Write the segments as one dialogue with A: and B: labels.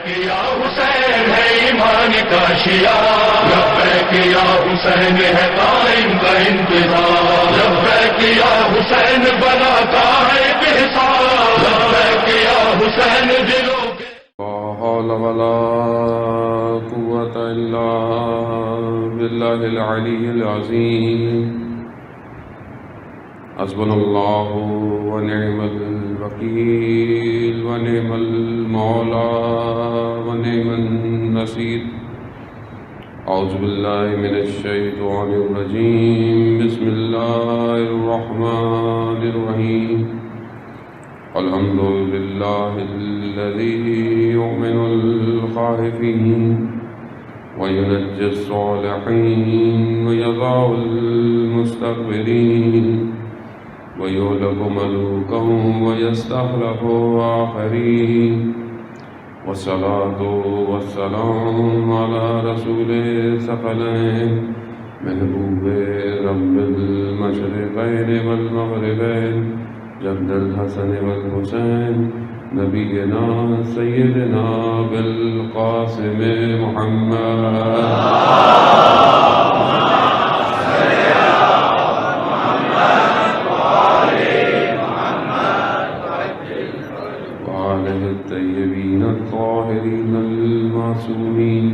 A: یا حسین ہے ایمان کا شیعہ، لبیک یا حسین ہے قائم کا انتظار، لبیک یا حسین بناتا ہے انحصار، لبیک یا حسین دلوں کے
B: لا حول ولا قوة إلا بالله العلي العظيم حسبنا الله ونعم الوكيل ونعم المولى ونعم النصير أعوذ بالله من الشيطان الرجيم بسم الله الرحمن الرحيم الحمد لله الذي يؤمن الخائفين وينجي الصالحين ويضع المستكبرين ويهلك ملوكهم ويستخلف آخرين والصلاة والسلام على رسوله الثقلين محبوب رب المشرقين والمغربين جد الحسن والحسين نبينا سيدنا بالقاسم محمد وآله الطيبين الطاهرين المعصومين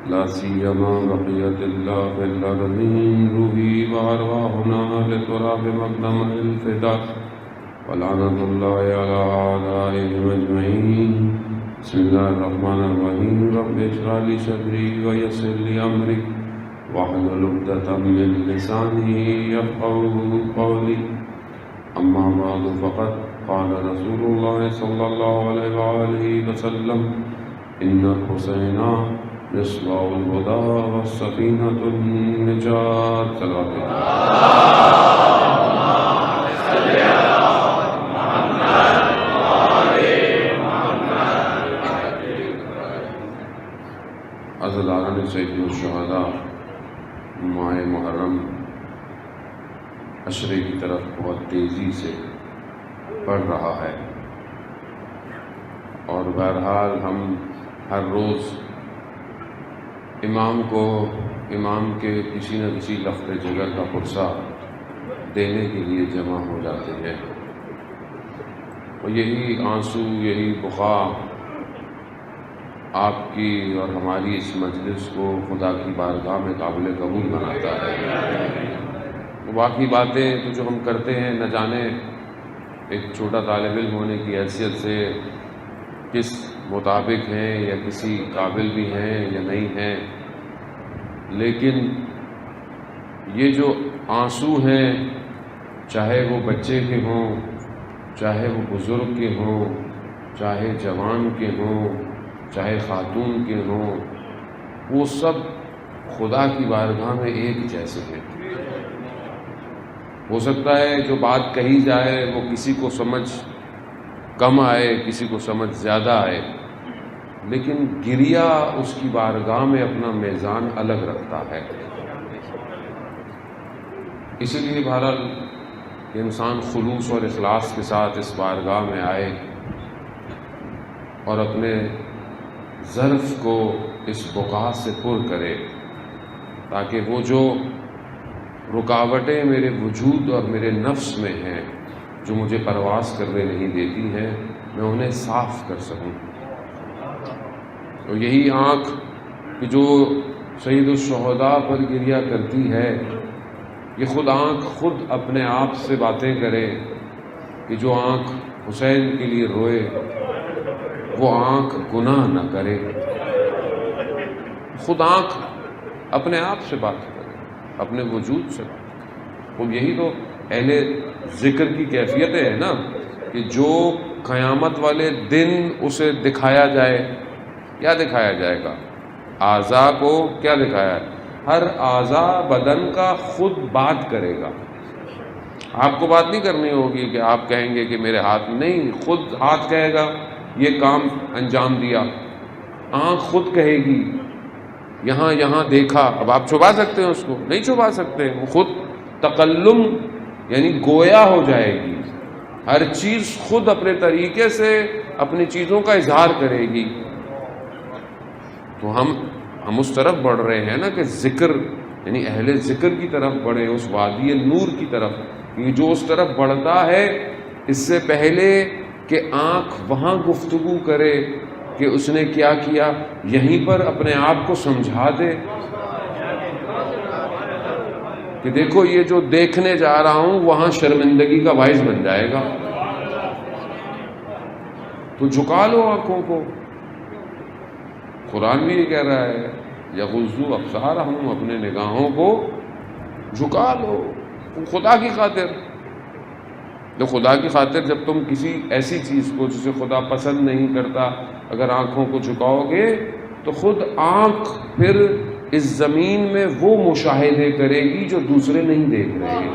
B: لا سيما بقية الله في الأرضين روحي وأرواحنا لتراب مقدم الفداء ولعنة الله على أعدائهم أجمعين بسم الله الرحمن الرحيم رب اشرح لي صدري ويسر لي أمري واحلل عقدة من لساني يفقهوا قولي أما بعد فقد قال رسول الله صلى الله عليه وآله وسلم إن الحسين مصباح الهدى والسفينة النجاة عزیزان سید الشہداء، ماہ محرم عشرے کی طرف بہت تیزی سے بڑھ رہا ہے، اور بہرحال ہم ہر روز امام کو امام کے کسی نہ کسی لخت جگر کا پرسہ دینے کے لیے جمع ہو جاتے ہیں، اور یہی آنسو، یہی بقا آپ کی اور ہماری اس مجلس کو خدا کی بارگاہ میں قابل قبول بناتا ہے۔ باقی باتیں تو جو ہم کرتے ہیں نہ جانے ایک چھوٹا طالب علم ہونے کی حیثیت سے کس مطابق ہیں یا کسی قابل بھی ہیں یا نہیں ہیں، لیکن یہ جو آنسو ہیں، چاہے وہ بچے کے ہوں، چاہے وہ بزرگ کے ہوں، چاہے جوان کے ہوں، چاہے خاتون کے ہوں، وہ سب خدا کی بارگاہ میں ایک جیسے ہیں۔ ہو سکتا ہے جو بات کہی جائے وہ کسی کو سمجھ کم آئے، کسی کو سمجھ زیادہ آئے، لیکن گریہ اس کی بارگاہ میں اپنا میزان الگ رکھتا ہے۔ اسی لیے بہرحال کہ انسان خلوص اور اخلاص کے ساتھ اس بارگاہ میں آئے اور اپنے ظرف کو اس بقا سے پر کرے، تاکہ وہ جو رکاوٹیں میرے وجود اور میرے نفس میں ہیں، جو مجھے پرواز کرنے نہیں دیتی ہیں، میں انہیں صاف کر سکوں۔ اور یہی آنکھ کہ جو سید الشہداء پر گریہ کرتی ہے، یہ خود آنکھ خود اپنے آپ سے باتیں کرے کہ جو آنکھ حسین کے لیے روئے وہ آنکھ گناہ نہ کرے۔ خود آنکھ اپنے آپ سے بات کرے، اپنے وجود سے بات کرے۔ وہ یہی تو اہل ذکر کی کیفیتیں ہیں نا، کہ جو قیامت والے دن اسے دکھایا جائے، کیا دکھایا جائے گا؟ اعضاء کو کیا دکھایا ہے؟ ہر اعضاء بدن کا خود بات کرے گا۔ آپ کو بات نہیں کرنی ہوگی کہ آپ کہیں گے کہ میرے ہاتھ نہیں، خود ہاتھ کہے گا یہ کام انجام دیا، آنکھ خود کہے گی یہاں یہاں دیکھا۔ اب آپ چھپا سکتے ہیں اس کو؟ نہیں چھپا سکتے، وہ خود تکلم یعنی گویا ہو جائے گی، ہر چیز خود اپنے طریقے سے اپنی چیزوں کا اظہار کرے گی۔ تو ہم اس طرف بڑھ رہے ہیں نا کہ ذکر یعنی اہل ذکر کی طرف بڑھے، اس وادی نور کی طرف، کہ جو اس طرف بڑھتا ہے اس سے پہلے کہ آنکھ وہاں گفتگو کرے کہ اس نے کیا کیا، یہیں پر اپنے آپ کو سمجھا دے کہ دیکھو یہ جو دیکھنے جا رہا ہوں وہاں شرمندگی کا باعث بن جائے گا، تو جھکا لو آنکھوں کو۔ قرآن بھی یہ کہہ رہا ہے یغضوا ابصارہم، اپنے نگاہوں کو جھکا لو خدا کی خاطر۔ تو خدا کی خاطر جب تم کسی ایسی چیز کو جسے خدا پسند نہیں کرتا اگر آنکھوں کو جھکاؤ گے تو خود آنکھ پھر اس زمین میں وہ مشاہدے کرے گی جو دوسرے نہیں دیکھ رہے۔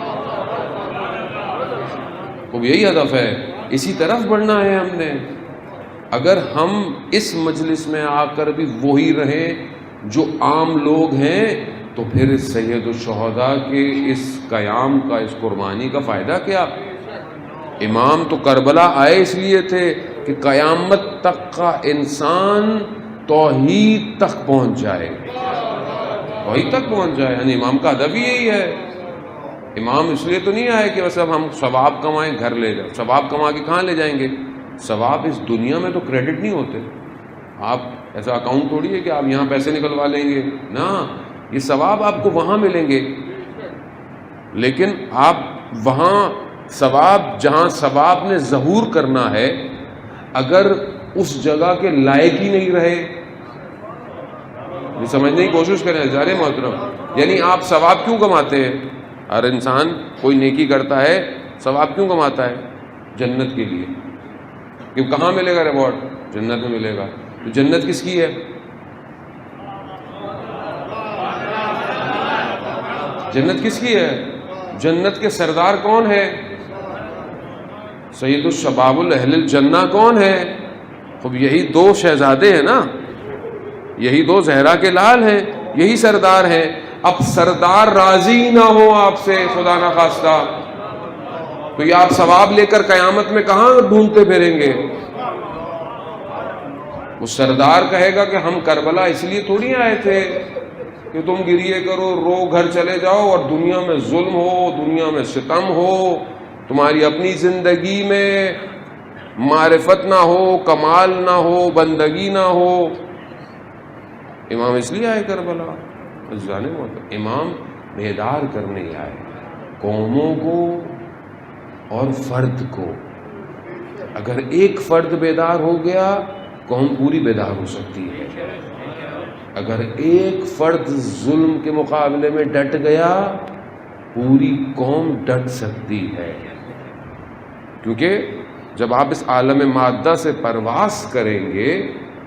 B: تو یہی ہدف ہے، اسی طرف بڑھنا ہے ہم نے۔ اگر ہم اس مجلس میں آ کر بھی وہی رہیں جو عام لوگ ہیں تو پھر سید الشہداء کے اس قیام کا، اس قربانی کا فائدہ کیا؟ امام تو کربلا آئے اس لیے تھے کہ قیامت تک کا انسان توحید تک پہنچ جائے، توحید تک پہنچ جائے، یعنی امام کا ادب ہی یہی ہے۔ امام اس لیے تو نہیں آئے کہ بس اب ہم ثواب کمائیں گھر لے جائیں، ثواب کما کے کہاں لے جائیں گے؟ ثواب اس دنیا میں تو کریڈٹ نہیں ہوتے، آپ ایسا اکاؤنٹ تھوڑی ہے کہ آپ یہاں پیسے نکلوا لیں گے، نا، یہ ثواب آپ کو وہاں ملیں گے، لیکن آپ وہاں ثواب جہاں ثواب نے ظہور کرنا ہے اگر اس جگہ کے لائق ہی نہیں رہے، یہ سمجھنے کی کوشش کریں عزیزان محترم، یعنی آپ ثواب کیوں کماتے ہیں؟ ہر انسان کوئی نیکی کرتا ہے ثواب کیوں کماتا ہے؟ جنت کے لیے، کہ کہاں ملے گا ریوارڈ؟ جنت میں ملے گا۔ تو جنت کس کی ہے؟ جنت کس کی ہے؟ جنت کے سردار کون ہے؟ سید الشباب الاہل الجنہ کون ہے؟ خب یہی دو شہزادے ہیں نا، یہی دو زہرا کے لال ہیں، یہی سردار ہیں۔ اب سردار راضی نہ ہو آپ سے خدا نہ خواستہ تو یہ آپ ثواب لے کر قیامت میں کہاں ڈھونڈتے پھریں گے؟ وہ سردار کہے گا کہ ہم کربلا اس لیے تھوڑی آئے تھے کہ تم گریے کرو، رو، گھر چلے جاؤ اور دنیا میں ظلم ہو، دنیا میں ستم ہو، تمہاری اپنی زندگی میں معرفت نہ ہو، کمال نہ ہو، بندگی نہ ہو۔ امام اس لیے آئے کربلا، امام بیدار کرنے آئے قوموں کو اور فرد کو۔ اگر ایک فرد بیدار ہو گیا قوم پوری بیدار ہو سکتی ہے، اگر ایک فرد ظلم کے مقابلے میں ڈٹ گیا پوری قوم ڈٹ سکتی ہے، کیونکہ جب آپ اس عالم مادہ سے پرواز کریں گے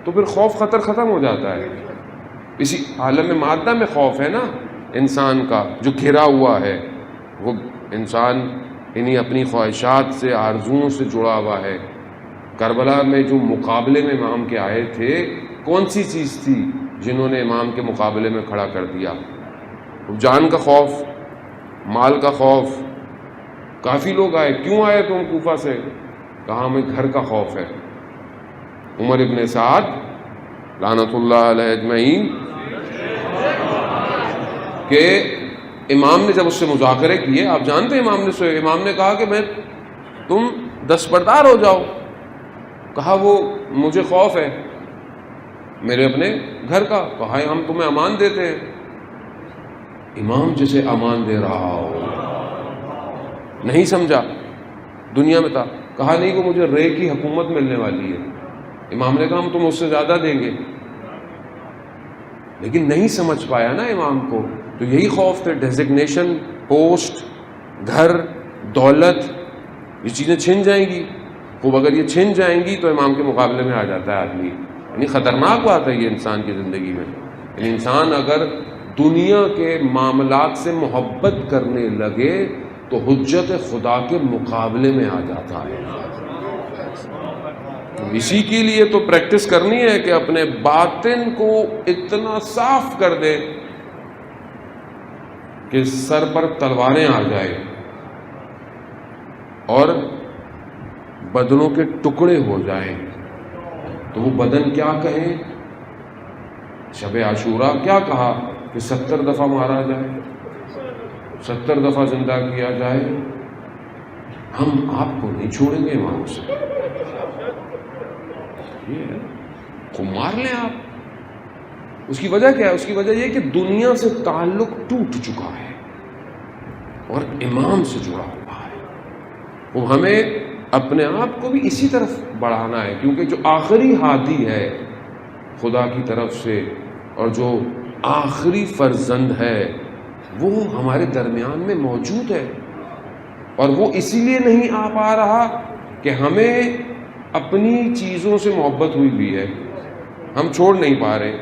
B: تو پھر خوف خطر ختم ہو جاتا ہے۔ اسی عالم مادہ میں خوف ہے نا انسان کا جو گھرا ہوا ہے، وہ انسان انہیں اپنی خواہشات سے، آرزوؤں سے جڑا ہوا ہے۔ کربلا میں جو مقابلے میں امام کے آئے تھے کون سی چیز تھی جنہوں نے امام کے مقابلے میں کھڑا کر دیا؟ جان کا خوف، مال کا خوف۔ کافی لوگ آئے، کیوں آئے تم کوفہ سے؟ کہا ہمیں گھر کا خوف ہے۔ عمر ابن سعد لعنت اللہ علیہ اجمعین کہ امام نے جب اس سے مذاکرے کیے، آپ جانتے ہیں امام نے کہا کہ تم دستبردار ہو جاؤ۔ کہا وہ مجھے خوف ہے میرے اپنے گھر کا۔ کہا ہم تمہیں امان دیتے ہیں۔ امام جسے امان دے رہا ہو، نہیں سمجھا، دنیا میں تھا، کہا نہیں کہ مجھے رے کی حکومت ملنے والی ہے۔ امام نے کہا ہم تم اس سے زیادہ دیں گے، لیکن نہیں سمجھ پایا نا امام کو۔ تو یہی خوف تھے، ڈیزگنیشن، پوسٹ، گھر، دولت، یہ چیزیں چھن جائیں گی۔ خوب اگر یہ چھن جائیں گی تو امام کے مقابلے میں آ جاتا ہے آدمی، یعنی خطرناک بات ہے یہ انسان کی زندگی میں۔ یعنی انسان اگر دنیا کے معاملات سے محبت کرنے لگے تو حجت خدا کے مقابلے میں آ جاتا ہے۔ اسی کے لیے تو پریکٹس کرنی ہے کہ اپنے باطن کو اتنا صاف کر دے کہ سر پر تلواریں آ جائے اور بدنوں کے ٹکڑے ہو جائیں۔ تو وہ بدن کیا کہیں؟ شب عاشورہ کیا کہا کہ 70 دفعہ مارا جائے، 70 دفعہ زندہ کیا جائے. ہم آپ کو نہیں چھوڑیں گے امام حسین، یہ کو مار لیں آپ. اس کی وجہ کیا ہے؟ اس کی وجہ یہ کہ دنیا سے تعلق ٹوٹ چکا ہے اور امام سے جڑا ہوا ہے. وہ ہمیں اپنے آپ کو بھی اسی طرف بڑھانا ہے، کیونکہ جو آخری ہادی ہے خدا کی طرف سے اور جو آخری فرزند ہے وہ ہمارے درمیان میں موجود ہے. اور وہ اسی لیے نہیں آ پا رہا کہ ہمیں اپنی چیزوں سے محبت ہوئی بھی ہے، ہم چھوڑ نہیں پا رہے،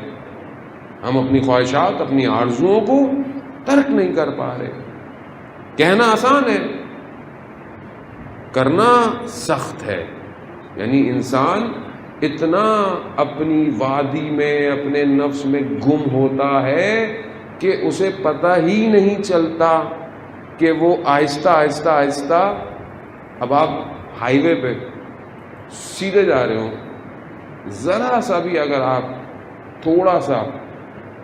B: ہم اپنی خواہشات، اپنی آرزوؤں کو ترک نہیں کر پا رہے. کہنا آسان ہے، کرنا سخت ہے. یعنی انسان اتنا اپنی وادی میں، اپنے نفس میں گم ہوتا ہے کہ اسے پتہ ہی نہیں چلتا کہ وہ آہستہ آہستہ آہستہ. اب آپ ہائی وے پہ سیدھے جا رہے ہو، ذرا سا بھی اگر آپ تھوڑا سا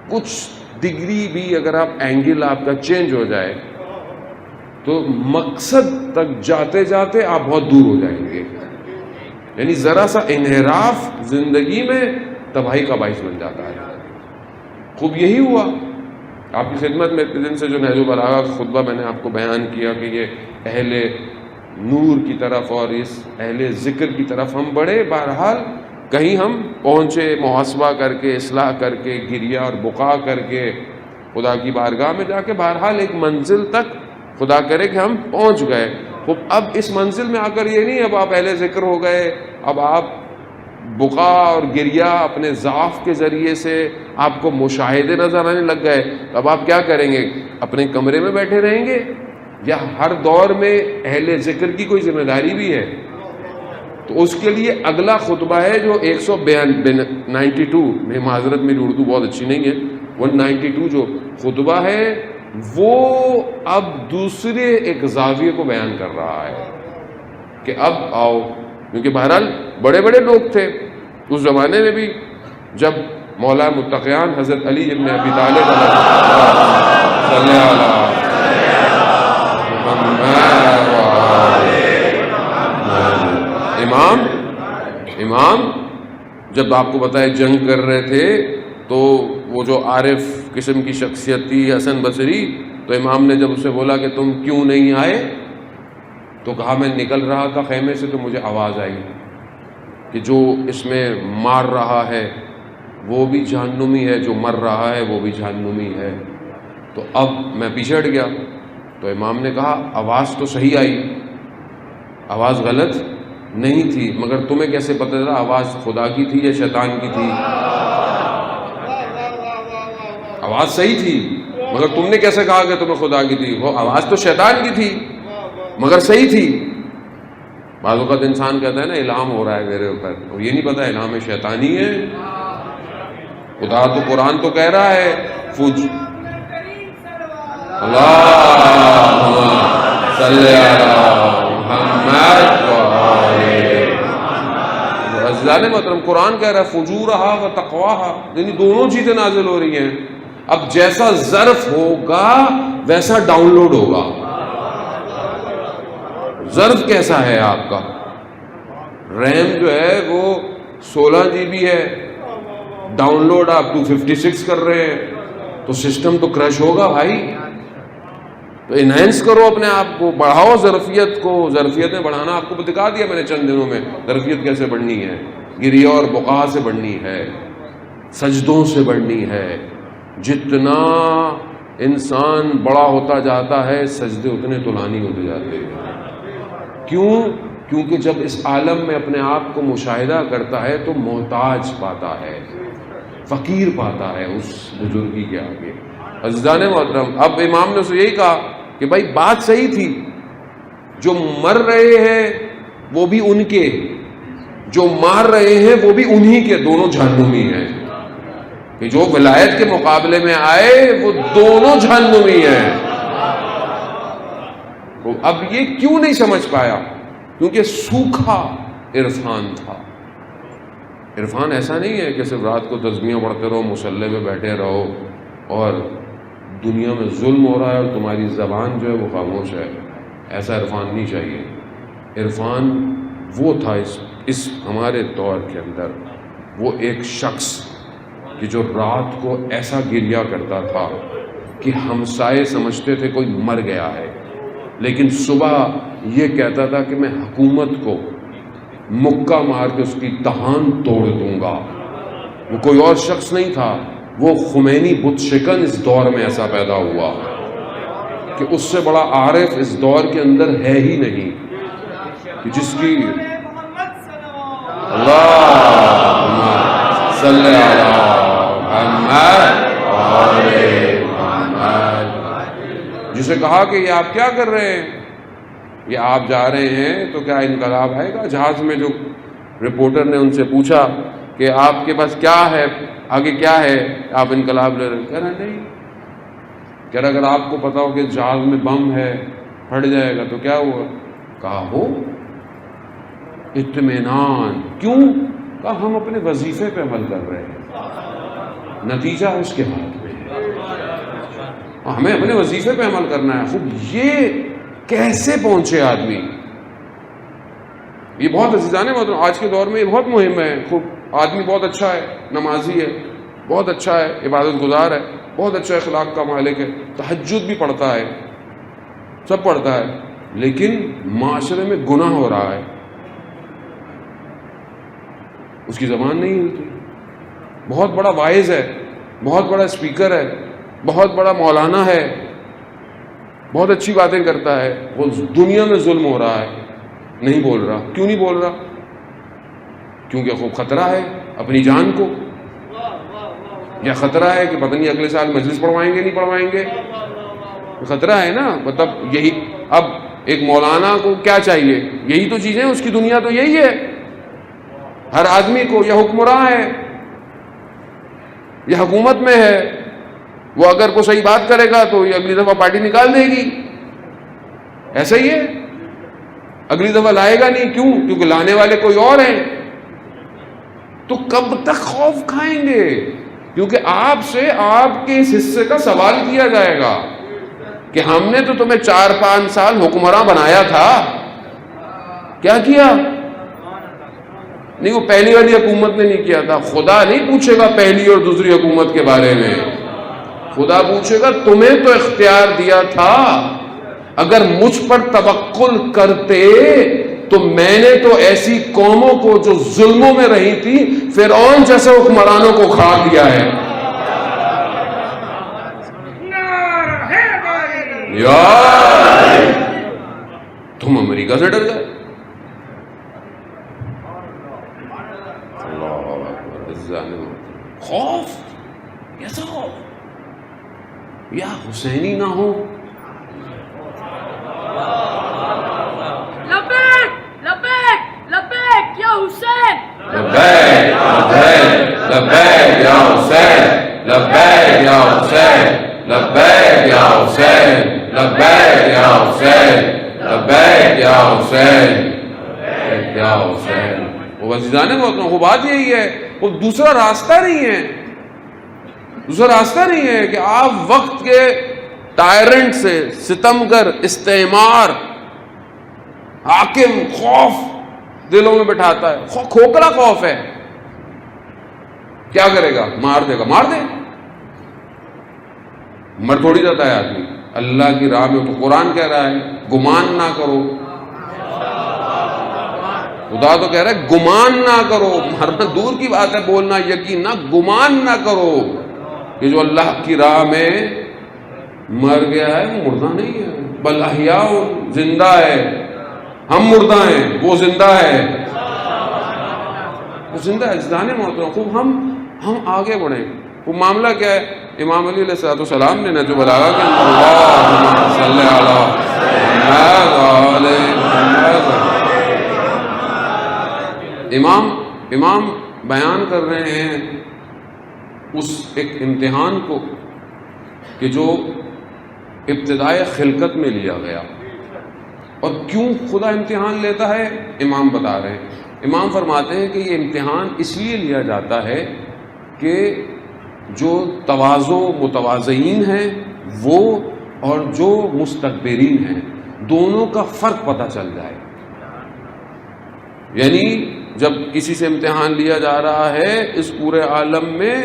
B: کچھ ڈگری بھی اگر آپ اینگل آپ کا چینج ہو جائے تو مقصد تک جاتے جاتے آپ بہت دور ہو جائیں گے. یعنی ذرا سا انحراف زندگی میں تباہی کا باعث بن جاتا ہے. خوب یہی ہوا آپ کی خدمت میں اتنے دن سے جو نہج البلاغہ کا خطبہ میں نے آپ کو بیان کیا کہ یہ اہل نور کی طرف اور اس اہل ذکر کی طرف ہم بڑھے. بہرحال کہیں ہم پہنچے، محاسبہ کر کے، اصلاح کر کے، گریہ اور بقا کر کے خدا کی بارگاہ میں جا کے بہرحال ایک منزل تک خدا کرے کہ ہم پہنچ گئے. اب اس منزل میں آ کر یہ نہیں اب آپ اہل ذکر ہو گئے، اب آپ بقا اور گریہ اپنے ضعف کے ذریعے سے آپ کو مشاہدے نظر آنے لگ گئے. اب آپ کیا کریں گے؟ اپنے کمرے میں بیٹھے رہیں گے یا ہر دور میں اہل ذکر کی کوئی ذمہ داری بھی ہے؟ تو اس کے لیے اگلا خطبہ ہے جو 192 میں معذرت میری اردو بہت اچھی نہیں ہے، 192 جو خطبہ ہے وہ اب دوسرے ایک زاویے کو بیان کر رہا ہے کہ اب آؤ. کیونکہ بہرحال بڑے بڑے لوگ تھے اس زمانے میں بھی، جب مولا متقیان حضرت علی ابن ابی طالب صلی اللہ امام جب آپ کو بتائے جنگ کر رہے تھے تو وہ جو عارف قسم کی شخصیت تھی حسن بصری، تو امام نے جب اسے بولا کہ تم کیوں نہیں آئے تو کہا میں نکل رہا تھا خیمے سے تو مجھے آواز آئی کہ جو اس میں مار رہا ہے وہ بھی جہنمی ہے، جو مر رہا ہے وہ بھی جہنمی ہے. تو اب میں پیچھے ہٹ گیا. تو امام نے کہا آواز تو صحیح آئی، آواز غلط نہیں تھی، مگر تمہیں کیسے پتہ چلا آواز خدا کی تھی یا شیطان کی تھی؟ آواز صحیح تھی مگر تم نے کیسے کہا کہ تمہیں خدا کی تھی؟ وہ آواز تو شیطان کی تھی مگر صحیح تھی. بعض اوقات انسان کہتا ہے نا الہام ہو رہا ہے میرے اوپر، اور یہ نہیں پتا الہام شیطانی ہے. خدا تو قرآن تو کہہ رہا ہے اللہم صلی علی محمد عزیزان محترم، قرآن کہہ رہا ہے فجورہا و تقواہا، یعنی دونوں چیزیں نازل ہو رہی ہیں. اب جیسا ظرف ہوگا ویسا ڈاؤن لوڈ ہوگا. ظرف کیسا ہے آپ کا؟ ریم جو ہے وہ 16 GB ہے، ڈاؤن لوڈ آپ 256 کر رہے ہیں تو سسٹم تو کرش ہوگا بھائی. تو انہینس کرو اپنے آپ کو، بڑھاؤ ظرفیت کو. ظرفیتیں بڑھانا آپ کو دکھا دیا میں نے چند دنوں میں، ظرفیت کیسے بڑھنی ہے. گریہ اور بقا سے بڑھنی ہے، سجدوں سے بڑھنی ہے. جتنا انسان بڑا ہوتا جاتا ہے سجدے اتنے طولانی ہوتے جاتے ہیں. کیوں؟ کیونکہ جب اس عالم میں اپنے آپ کو مشاہدہ کرتا ہے تو محتاج پاتا ہے، فقیر پاتا ہے اس بزرگی کے آگے. عزیزان محترم، اب امام نے اسے یہی کہا کہ بھائی بات صحیح تھی، جو مر رہے ہیں وہ بھی ان کے، جو مار رہے ہیں وہ بھی انہی کے، دونوں جہنمی ہیں. کہ جو ولایت کے مقابلے میں آئے وہ دونوں جہنمی ہیں. اب یہ کیوں نہیں سمجھ پایا؟ کیونکہ سوکھا عرفان تھا. عرفان ایسا نہیں ہے کہ صرف رات کو تسبیحیں پڑھتے رہو، مصلی پہ بیٹھے رہو اور دنیا میں ظلم ہو رہا ہے اور تمہاری زبان جو ہے وہ خاموش ہے. ایسا عرفان نہیں چاہیے. عرفان وہ تھا اس ہمارے دور کے اندر، وہ ایک شخص کہ جو رات کو ایسا گریا کرتا تھا کہ ہمسائے سمجھتے تھے کوئی مر گیا ہے، لیکن صبح یہ کہتا تھا کہ میں حکومت کو مکہ مار کے اس کی دہان توڑ دوں گا. وہ کوئی اور شخص نہیں تھا، وہ خمینی بت شکن اس دور میں ایسا پیدا ہوا کہ اس سے بڑا عارف اس دور کے اندر ہے ہی نہیں، کہ جس کی اللہم صلی علی محمد جسے کہا کہ یہ آپ کیا کر رہے ہیں، یہ آپ جا رہے ہیں تو کیا انقلاب آئے گا؟ جہاز میں جو رپورٹر نے ان سے پوچھا کہ آپ کے پاس کیا ہے، آگے کیا ہے، آپ انقلاب لے رہے؟ کہہ رہے نہیں. کہہ رہا اگر آپ کو پتا ہو کہ جہاز میں بم ہے، پھٹ جائے گا تو کیا ہوا؟ کہا ہو اطمینان. کیوں؟ کہا ہم اپنے وظیفے پہ عمل کر رہے ہیں، نتیجہ اس کے ہاتھ میں ہے، ہمیں اپنے وظیفے پہ عمل کرنا ہے. خوب یہ کیسے پہنچے آدمی؟ یہ بہت عزیزان محترم آج کے دور میں یہ بہت مہم ہے. خوب آدمی بہت اچھا ہے، نمازی ہے، بہت اچھا ہے، عبادت گزار ہے، بہت اچھا اخلاق کا مالک ہے، تہجد بھی پڑھتا ہے، سب پڑھتا ہے، لیکن معاشرے میں گناہ ہو رہا ہے، اس کی زبان نہیں ہلتی. بہت بڑا واعظ ہے، بہت بڑا اسپیکر ہے، بہت بڑا مولانا ہے، بہت اچھی باتیں کرتا ہے، وہ دنیا میں ظلم ہو رہا ہے، نہیں بول رہا. کیوں نہیں بول رہا؟ کیونکہ خوب خطرہ ہے اپنی جان کو، یا خطرہ ہے کہ پتہ نہیں اگلے سال مجلس پڑھوائیں گے نہیں پڑھوائیں گے. خطرہ ہے نا. مطلب یہی اب ایک مولانا کو کیا چاہیے؟ یہی تو چیزیں، اس کی دنیا تو یہی ہے. ہر آدمی کو یہ حکمراں ہے، یہ حکومت میں ہے، وہ اگر کوئی صحیح بات کرے گا تو یہ اگلی دفعہ پارٹی نکال دے گی. ایسا ہی ہے، اگلی دفعہ لائے گا نہیں. کیوں؟ کیونکہ لانے والے کوئی اور ہیں. تو کب تک خوف کھائیں گے؟ کیونکہ آپ سے آپ کے اس حصے کا سوال کیا جائے گا کہ ہم نے تو تمہیں 4-5 سال حکمراں بنایا تھا، کیا کیا؟ نہیں، وہ پہلی والی حکومت نے نہیں کیا تھا. خدا نہیں پوچھے گا پہلی اور دوسری حکومت کے بارے میں، خدا پوچھے گا تمہیں تو اختیار دیا تھا، اگر مجھ پر توکل کرتے تو میں نے تو ایسی قوموں کو جو ظلموں میں رہی تھی، فرعون جیسے حکمرانوں کو کھا دیا ہے. یار تم امریکہ سے ڈر گئے. خوف، ایسا خوف یا حسینی نہ ہو.
C: لبیک لبیک لبیک یا حسین،
B: لبیک لبیک لبیک یا حسین، لبیک یا حسین، لبیک یا حسین، لبیک یا حسین، لبیک یا حسین، لبیک یا حسین. وہ عزیزان محترم، وہ بات یہی ہے، وہ دوسرا راستہ نہیں ہے. دوسرا راستہ نہیں ہے کہ آپ وقت کے ٹائرنٹ سے، ستمگر، استعمار، حاکم، خوف دلوں میں بٹھاتا ہے. کھوکھلا خوف ہے. کیا کرے گا؟ مار دے گا. مار دے، مر تھوڑی جاتا ہے آدمی اللہ کی راہ میں. تو قرآن کہہ رہا ہے گمان نہ کرو. خدا تو کہہ رہا ہے گمان نہ کرو. مرنا دور کی بات ہے، بولنا یقین نہ، گمان نہ کرو کہ جو اللہ کی راہ میں مر گیا ہے وہ مردہ نہیں ہے. بل احیاء، زندہ ہے. ہم مردہ ہیں، وہ زندہ ہے. وہ زندہ ہے. زندہ محترم، خوب ہم آگے بڑھیں. وہ معاملہ کیا ہے؟ امام علی علیہ السلام نے نہج البلاغہ کے اندر اللہم صلی علی محمد، امام بیان کر رہے ہیں اس ایک امتحان کو کہ جو ابتدائے خلقت میں لیا گیا. اور کیوں خدا امتحان لیتا ہے؟ امام بتا رہے ہیں امام فرماتے ہیں کہ یہ امتحان اس لیے لیا جاتا ہے کہ جو تواضع متواضعین ہیں وہ اور جو مستکبرین ہیں دونوں کا فرق پتہ چل جائے. یعنی جب کسی سے امتحان لیا جا رہا ہے اس پورے عالم میں،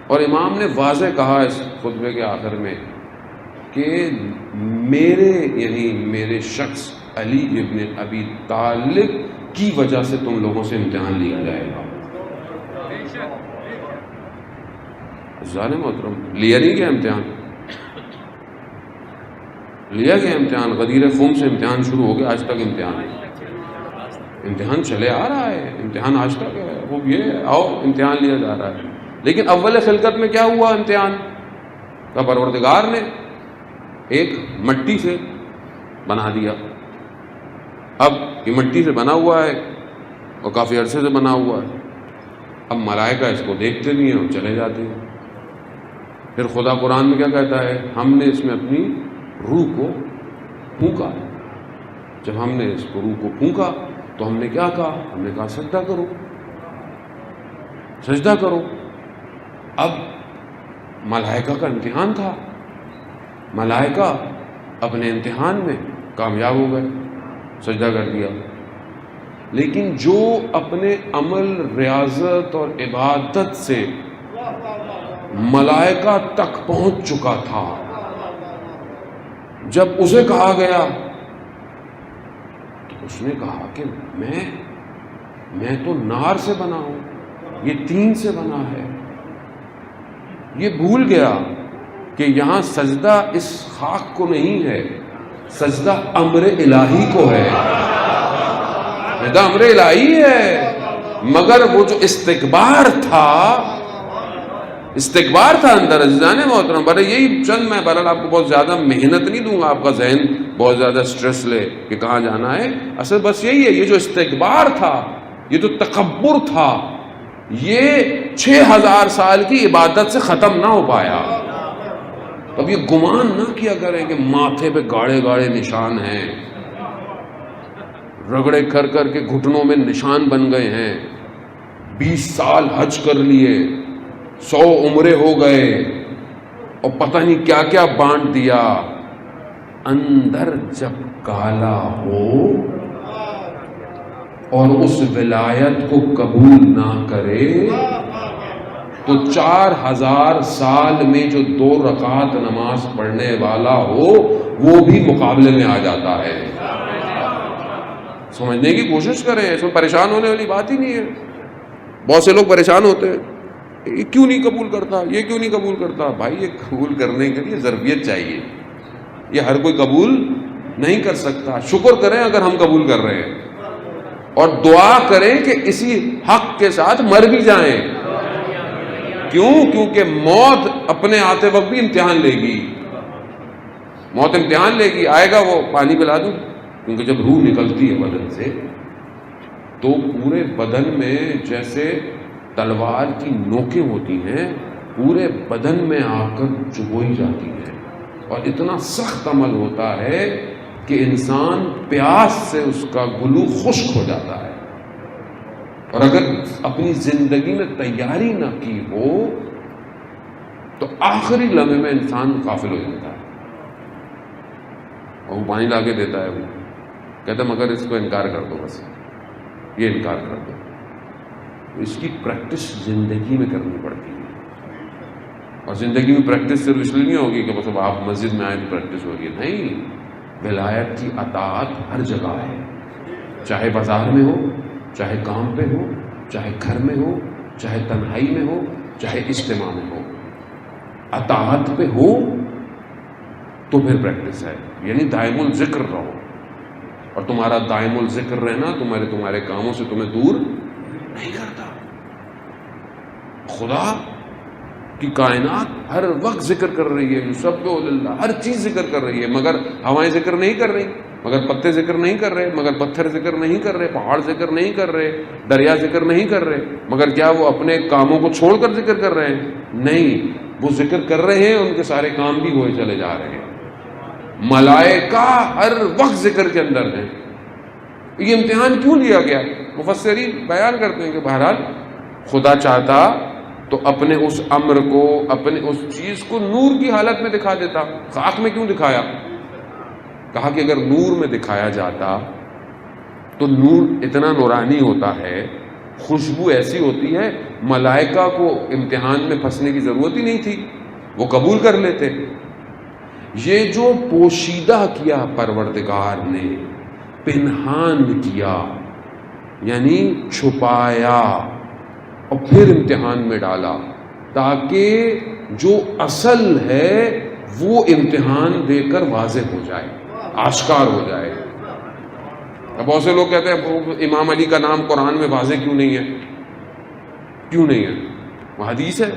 B: اور امام نے واضح کہا اس خطبے کے آخر میں کہ میرے شخص علی ابن ابی طالب کی وجہ سے تم لوگوں سے امتحان لیا جائے گا. محترم لیا نہیں گیا امتحان، لیا گیا امتحان. غدیر خم سے امتحان شروع ہو گیا، آج تک امتحان چلے آ رہا ہے. امتحان آج تک ہے، وہ یہ آؤ امتحان لیا جا رہا ہے. لیکن اول خلقت میں کیا ہوا؟ امتحان کا پروردگار نے ایک مٹی سے بنا دیا. اب یہ مٹی سے بنا ہوا ہے اور کافی عرصے سے بنا ہوا ہے. اب ملائکہ اس کو دیکھتے نہیں ہیں اور چلے جاتے ہیں. پھر خدا قرآن میں کیا کہتا ہے؟ ہم نے اس میں اپنی روح کو پھونکا. جب ہم نے اس کو روح کو پھونکا تو ہم نے کیا کہا؟ ہم نے کہا سجدہ کرو، سجدہ کرو. اب ملائکہ کا امتحان تھا، ملائکہ اپنے امتحان میں کامیاب ہو گئے، سجدہ کر دیا. لیکن جو اپنے عمل ریاضت اور عبادت سے ملائکہ تک پہنچ چکا تھا، جب اسے کہا گیا تو اس نے کہا کہ میں تو نار سے بنا ہوں، یہ تین سے بنا ہے. یہ بھول گیا کہ یہاں سجدہ اس خاک کو نہیں ہے، سجدہ امر الہی کو ہے، سجدہ امر الہی ہے. مگر وہ جو استکبار تھا اندر عزیزان محترم. برے یہی چند میں بہرحال آپ کو بہت زیادہ محنت نہیں دوں گا، آپ کا ذہن بہت زیادہ سٹریس لے کہ کہاں جانا ہے. اصل بس یہی ہے، یہ جو استکبار تھا، یہ جو تکبر تھا، یہ 6000 سال کی عبادت سے ختم نہ ہو پایا. اب یہ گمان نہ کیا کریں کہ ماتھے پہ گاڑے گاڑے نشان ہیں، رگڑے کر کر کے گھٹنوں میں نشان بن گئے ہیں، 20 سال حج کر لیے، 100 عمرے ہو گئے اور پتہ نہیں کیا کیا بانٹ دیا. اندر جب کالا ہو اور اس ولایت کو قبول نہ کرے تو 4000 سال میں جو 2 رکعت نماز پڑھنے والا ہو وہ بھی مقابلے میں آ جاتا ہے. سمجھنے کی کوشش کریں، اس میں پریشان ہونے والی بات ہی نہیں ہے. بہت سے لوگ پریشان ہوتے ہیں، یہ کیوں نہیں قبول کرتا، یہ کیوں نہیں قبول کرتا. بھائی یہ قبول کرنے کے لیے ضرورت چاہیے، یہ ہر کوئی قبول نہیں کر سکتا. شکر کریں اگر ہم قبول کر رہے ہیں، اور دعا کریں کہ اسی حق کے ساتھ مر بھی جائیں. کیوں؟ کیونکہ موت اپنے آتے وقت بھی امتحان لے گی، موت امتحان لے گی. آئے گا وہ پانی پلا دوں، کیونکہ جب روح نکلتی ہے بدن سے تو پورے بدن میں جیسے تلوار کی نوکیں ہوتی ہیں، پورے بدن میں آ کر چبوئی جاتی ہیں، اور اتنا سخت عمل ہوتا ہے کہ انسان پیاس سے اس کا گلو خشک ہو جاتا ہے. اور اگر اپنی زندگی میں تیاری نہ کی ہو تو آخری لمحے میں انسان غافل ہو جاتا ہے. اور وہ پانی لا کے دیتا ہے، وہ کہتا ہے مگر اس کو انکار کر دو، بس یہ انکار کر دو. اس کی پریکٹس زندگی میں کرنی پڑتی ہے. اور زندگی میں پریکٹس صرف اس لیے نہیں ہوگی کہ بس اب آپ مسجد میں آئیں تو پریکٹس ہوگی، نہیں. ولایت کی اطاعت ہر جگہ ہے، چاہے بازار میں ہو، چاہے کام پہ ہو، چاہے گھر میں ہو، چاہے تنہائی میں ہو، چاہے اجتماع میں ہو. اطاعت پہ ہو تو پھر پریکٹس ہے. یعنی دائم الذکر رہو، اور تمہارا دائم الذکر رہنا تمہارے کاموں سے تمہیں دور نہیں کرتا. خدا کی کائنات ہر وقت ذکر کر رہی ہے، یسبح للہ، ہر چیز ذکر کر رہی ہے، مگر ہوائیں ذکر نہیں کر رہی، مگر پتے ذکر نہیں کر رہے، مگر پتھر ذکر نہیں کر رہے، پہاڑ ذکر نہیں کر رہے، دریا ذکر نہیں کر رہے. مگر کیا وہ اپنے کاموں کو چھوڑ کر ذکر کر رہے ہیں؟ نہیں، وہ ذکر کر رہے ہیں، ان کے سارے کام بھی ہوئے چلے جا رہے ہیں. ملائکہ ہر وقت ذکر کے اندر ہیں. یہ امتحان کیوں لیا گیا؟ مفسرین بیان کرتے ہیں کہ بہرحال خدا چاہتا تو اپنے اس امر کو، اپنے اس چیز کو نور کی حالت میں دکھا دیتا. خاک میں کیوں دکھایا؟ کہا کہ اگر نور میں دکھایا جاتا تو نور اتنا نورانی ہوتا ہے، خوشبو ایسی ہوتی ہے، ملائکہ کو امتحان میں پھنسنے کی ضرورت ہی نہیں تھی، وہ قبول کر لیتے. یہ جو پوشیدہ کیا پروردگار نے، پنہان کیا یعنی چھپایا اور پھر امتحان میں ڈالا، تاکہ جو اصل ہے وہ امتحان دے کر واضح ہو جائے، آشکار ہو جائے. اب بہت سے لوگ کہتے ہیں امام علی کا نام قرآن میں واضح کیوں نہیں ہے؟ کیوں نہیں ہے؟ وہ حدیث ہے،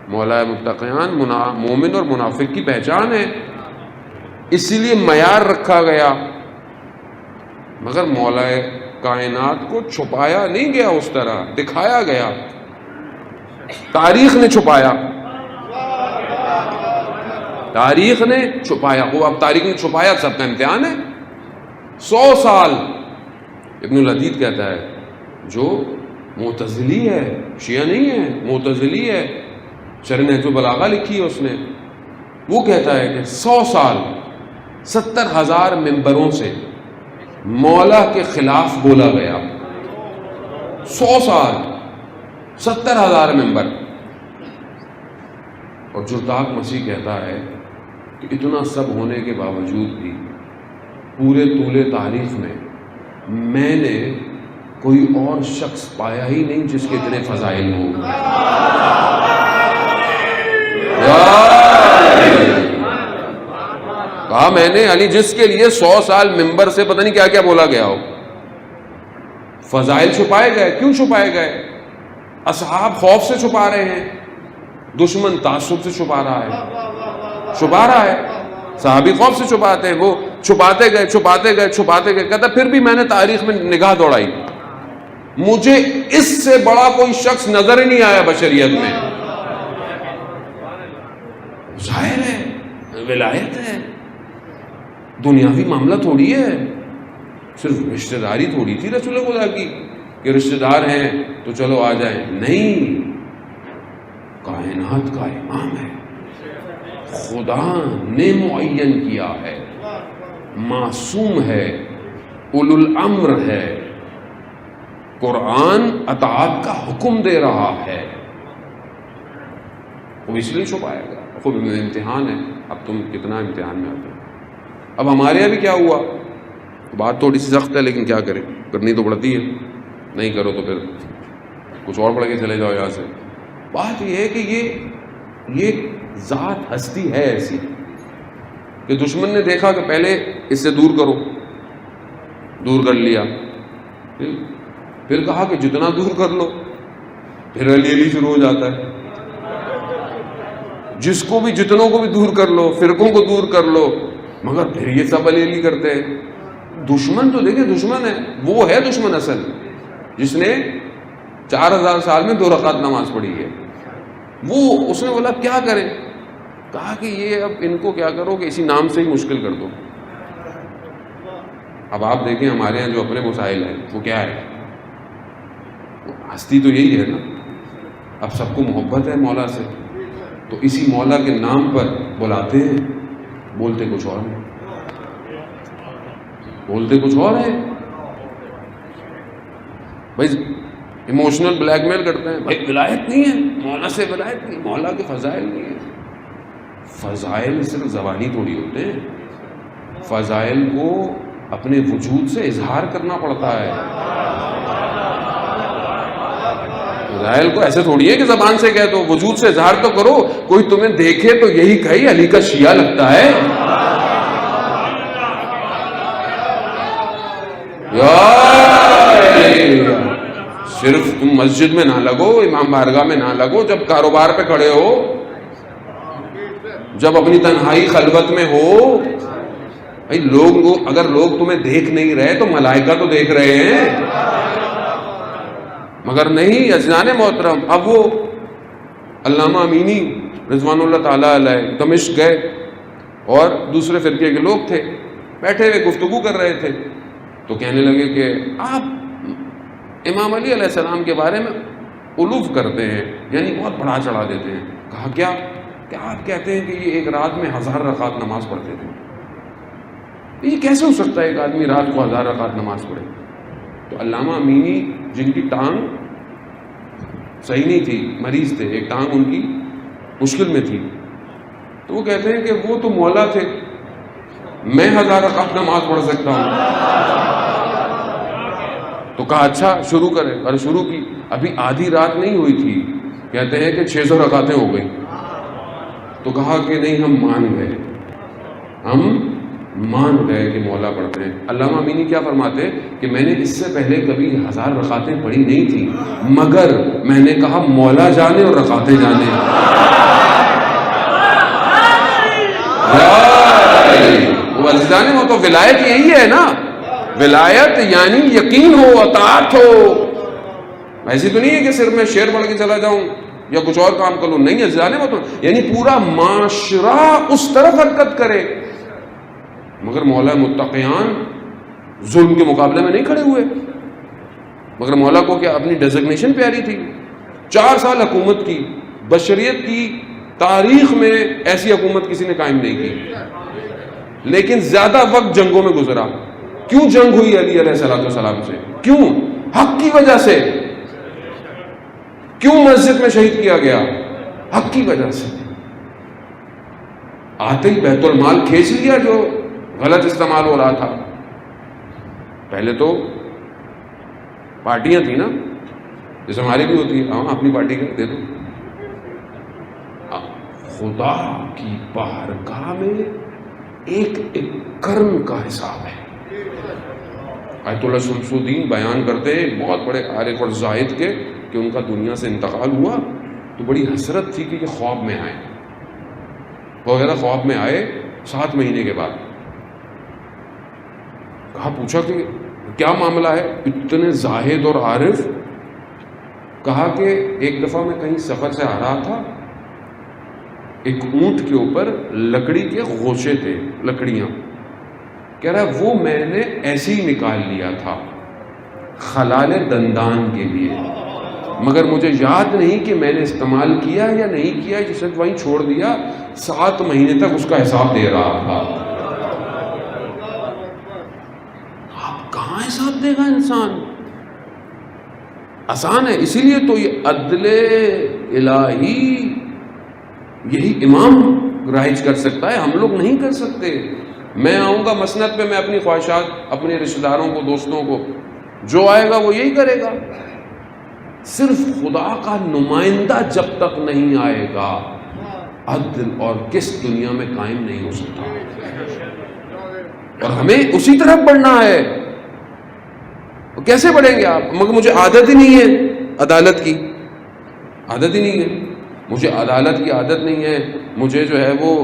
B: مولا متقیان مومن اور منافق کی پہچان ہے، اسی لیے معیار رکھا گیا. مگر مولا کائنات کو چھپایا نہیں گیا، اس طرح دکھایا گیا. تاریخ نے چھپایا، تاریخ نے چھپایا. وہ اب تاریخ نے چھپایا، سب کا امتحان ہے. 100 سال ابن الحدید کہتا ہے، جو معتزلی ہے، شیعہ نہیں ہے، معتزلی ہے، شرح نہج البلاغہ لکھی ہے اس نے، وہ کہتا ہے کہ 100 سال 70,000 ممبروں سے مولا کے خلاف بولا گیا. 100 سال 70,000 ممبر. اور جرداق مسیح کہتا ہے کہ اتنا سب ہونے کے باوجود بھی پورے طول تاریخ میں نے کوئی اور شخص پایا ہی نہیں جس کے اتنے فضائل ہوں. کہا میں نے علی جس کے لیے 100 سال ممبر سے پتہ نہیں کیا کیا بولا گیا ہو. فضائل چھپائے گئے. کیوں چھپائے گئے؟ اصحاب خوف سے چھپا رہے ہیں، دشمن تعصب سے چھپا رہا ہے. صحابی خوف سے چھپاتے ہیں، وہ چھپاتے گئے. کہتا پھر بھی میں نے تاریخ میں نگاہ دوڑائی، مجھے اس سے بڑا کوئی شخص نظر ہی نہیں آیا بشریت میں. ظاہر ہے ولایت ہے، دنیاوی معاملہ تھوڑی ہے. صرف رشتہ داری تھوڑی تھی رسول خدا کی کہ رشتہ دار ہیں تو چلو آ جائیں. نہیں، کائنات کا امام ہے، خدا نے معین کیا ہے، معصوم ہے، اولو الامر ہے، قرآن اطاعت کا حکم دے رہا ہے. وہ اس لیے چھپایا گیا. خود امتحان ہے. اب تم کتنا امتحان میں آتے ہو. اب ہمارے یہاں بھی کیا ہوا، بات تھوڑی سی سخت ہے لیکن کیا کریں، کرنی تو پڑتی ہے. نہیں کرو تو پھر کچھ اور پڑھ کے چلے جاؤ یہاں سے. بات یہ ہے کہ یہ ذات ہستی ہے ایسی کہ دشمن نے دیکھا کہ پہلے اس سے دور کرو، دور کر لیا، پھر کہا کہ جتنا دور کر لو، پھر علی شروع ہو جاتا ہے. جس کو بھی، جتنوں کو بھی دور کر لو، فرقوں کو دور کر لو، مگر پھر یہ سب علی کرتے ہیں. دشمن تو دیکھیں دشمن ہے، وہ ہے دشمن اصل، جس نے 4000 سال میں 2 رکعت نماز پڑھی ہے. وہ اس نے بولا کیا کریں، کہا کہ یہ اب ان کو کیا کرو کہ اسی نام سے ہی مشکل کر دو. اب آپ دیکھیں ہمارے یہاں جو اپنے مسائل ہیں وہ کیا ہے، ہستی تو یہی ہے نا. اب سب کو محبت ہے مولا سے، تو اسی مولا کے نام پر بلاتے ہیں، بولتے کچھ اور ہیں، بولتے کچھ اور ہیں. بھائی ایموشنل بلیک میل کرتے ہیں، بھائی ولایت نہیں ہے، مولا سے ولایت نہیں، مولا کے فضائل نہیں ہے. فضائل صرف زبانی تھوڑی ہوتے ہیں، فضائل کو اپنے وجود سے اظہار کرنا پڑتا ہے. فضائل کو ایسے تھوڑی ہے کہ زبان سے کہہ دو، وجود سے اظہار تو کرو. کوئی تمہیں دیکھے تو یہی کہے علی کا شیعہ لگتا ہے. صرف تم مسجد میں نہ لگو، امام بارگاہ میں نہ لگو، جب کاروبار پہ کھڑے ہو، جب اپنی تنہائی خلوت میں ہو. بھائی اگر لوگ تمہیں دیکھ نہیں رہے تو ملائکہ تو دیکھ رہے ہیں. مگر نہیں عزیزان محترم. اب وہ علامہ امینی رضوان اللہ تعالیٰ علیہ دمشق گئے اور دوسرے فرقے کے لوگ تھے بیٹھے ہوئے گفتگو کر رہے تھے، تو کہنے لگے کہ آپ امام علی علیہ السلام کے بارے میں الوف کرتے ہیں، یعنی بہت بڑا چڑھا دیتے ہیں. کہا کیا آپ کہتے ہیں کہ یہ ایک رات میں 1000 رکعت نماز پڑھتے تھے؟ یہ کیسے ہو سکتا ہے ایک آدمی رات کو 1000 رکعت نماز پڑھے؟ تو علامہ امینی جن کی ٹانگ صحیح نہیں تھی، مریض تھے، ایک ٹانگ ان کی مشکل میں تھی، تو وہ کہتے ہیں کہ وہ تو مولا تھے، میں 1000 رکعت نماز پڑھ سکتا ہوں. تو کہا اچھا شروع کریں، اور شروع کی. ابھی آدھی رات نہیں ہوئی تھی، کہتے ہیں کہ 600 رکعتیں ہو گئی. تو کہا کہ نہیں، ہم مان گئے کہ مولا پڑھتے ہیں. علامہ امینی کیا فرماتے کہ میں نے اس سے پہلے کبھی 1000 رکعتیں پڑھی نہیں تھی، مگر میں نے کہا مولا جانے اور رکعتیں جانے. وہ عزیزان، وہ تو ولایت یہی ہے نا، ولایت یعنی یقین ہو، اطاعت ہو. ایسی تو نہیں ہے کہ صرف میں شعر پڑھ کے چلا جاؤں یا کچھ اور کام کروں، نہیں ہے عزیزان. وہ تو یعنی پورا معاشرہ اس طرف حرکت کرے. مگر مولا متقیان ظلم کے مقابلے میں نہیں کھڑے ہوئے. مگر مولا کو کیا اپنی ڈیزگنیشن پیاری تھی؟ 4 سال حکومت کی، بشریت کی تاریخ میں ایسی حکومت کسی نے قائم نہیں کی، لیکن زیادہ وقت جنگوں میں گزرا. کیوں جنگ ہوئی علی علیہ السلام سے؟ کیوں؟ حق کی وجہ سے. کیوں مسجد میں شہید کیا گیا؟ حق کی وجہ سے. آتے ہی بیت المال کھینچ لیا جو غلط استعمال ہو رہا تھا. پہلے تو پارٹیاں تھیں نا، جیسے ہماری بھی ہوتی ہے، ہاں اپنی پارٹی کا دے دو. خدا کی بارگاہ میں ایک کرم کا حساب ہے. آیت اللہ شمس الدین بیان کرتے ہیں بہت بڑے عارف اور زاہد کے کہ ان کا دنیا سے انتقال ہوا تو بڑی حسرت تھی کہ یہ خواب میں آئے وغیرہ. خواب میں آئے 7 مہینے کے بعد. کہا پوچھا کہ کیا معاملہ ہے؟ اتنے زاہد اور عارف. کہا کہ ایک دفعہ میں کہیں سفر سے آ رہا تھا، ایک اونٹ کے اوپر لکڑی کے غوشے تھے، لکڑیاں. کہہ رہا وہ میں نے ایسے ہی نکال لیا تھا خلال دندان کے لیے، مگر مجھے یاد نہیں کہ میں نے استعمال کیا یا نہیں کیا، جسے وہیں چھوڑ دیا. 7 مہینے تک اس کا حساب دے رہا تھا. آپ کہاں حساب دے گا انسان؟ آسان ہے. اسی لیے تو یہ عدل الہی یہی امام رائج کر سکتا ہے، ہم لوگ نہیں کر سکتے. میں آؤں گا مسند پہ، میں اپنی خواہشات اپنے رشتہ داروں کو، دوستوں کو، جو آئے گا وہ یہی کرے گا. صرف خدا کا نمائندہ جب تک نہیں آئے گا، عدل اور کس دنیا میں قائم نہیں ہو سکتا. اور ہمیں اسی طرف بڑھنا ہے. کیسے بڑھیں گے آپ؟ مگر مجھے عادت ہی نہیں ہے عدالت کی، عادت ہی نہیں ہے. مجھے عدالت کی عادت نہیں ہے، مجھے جو ہے وہ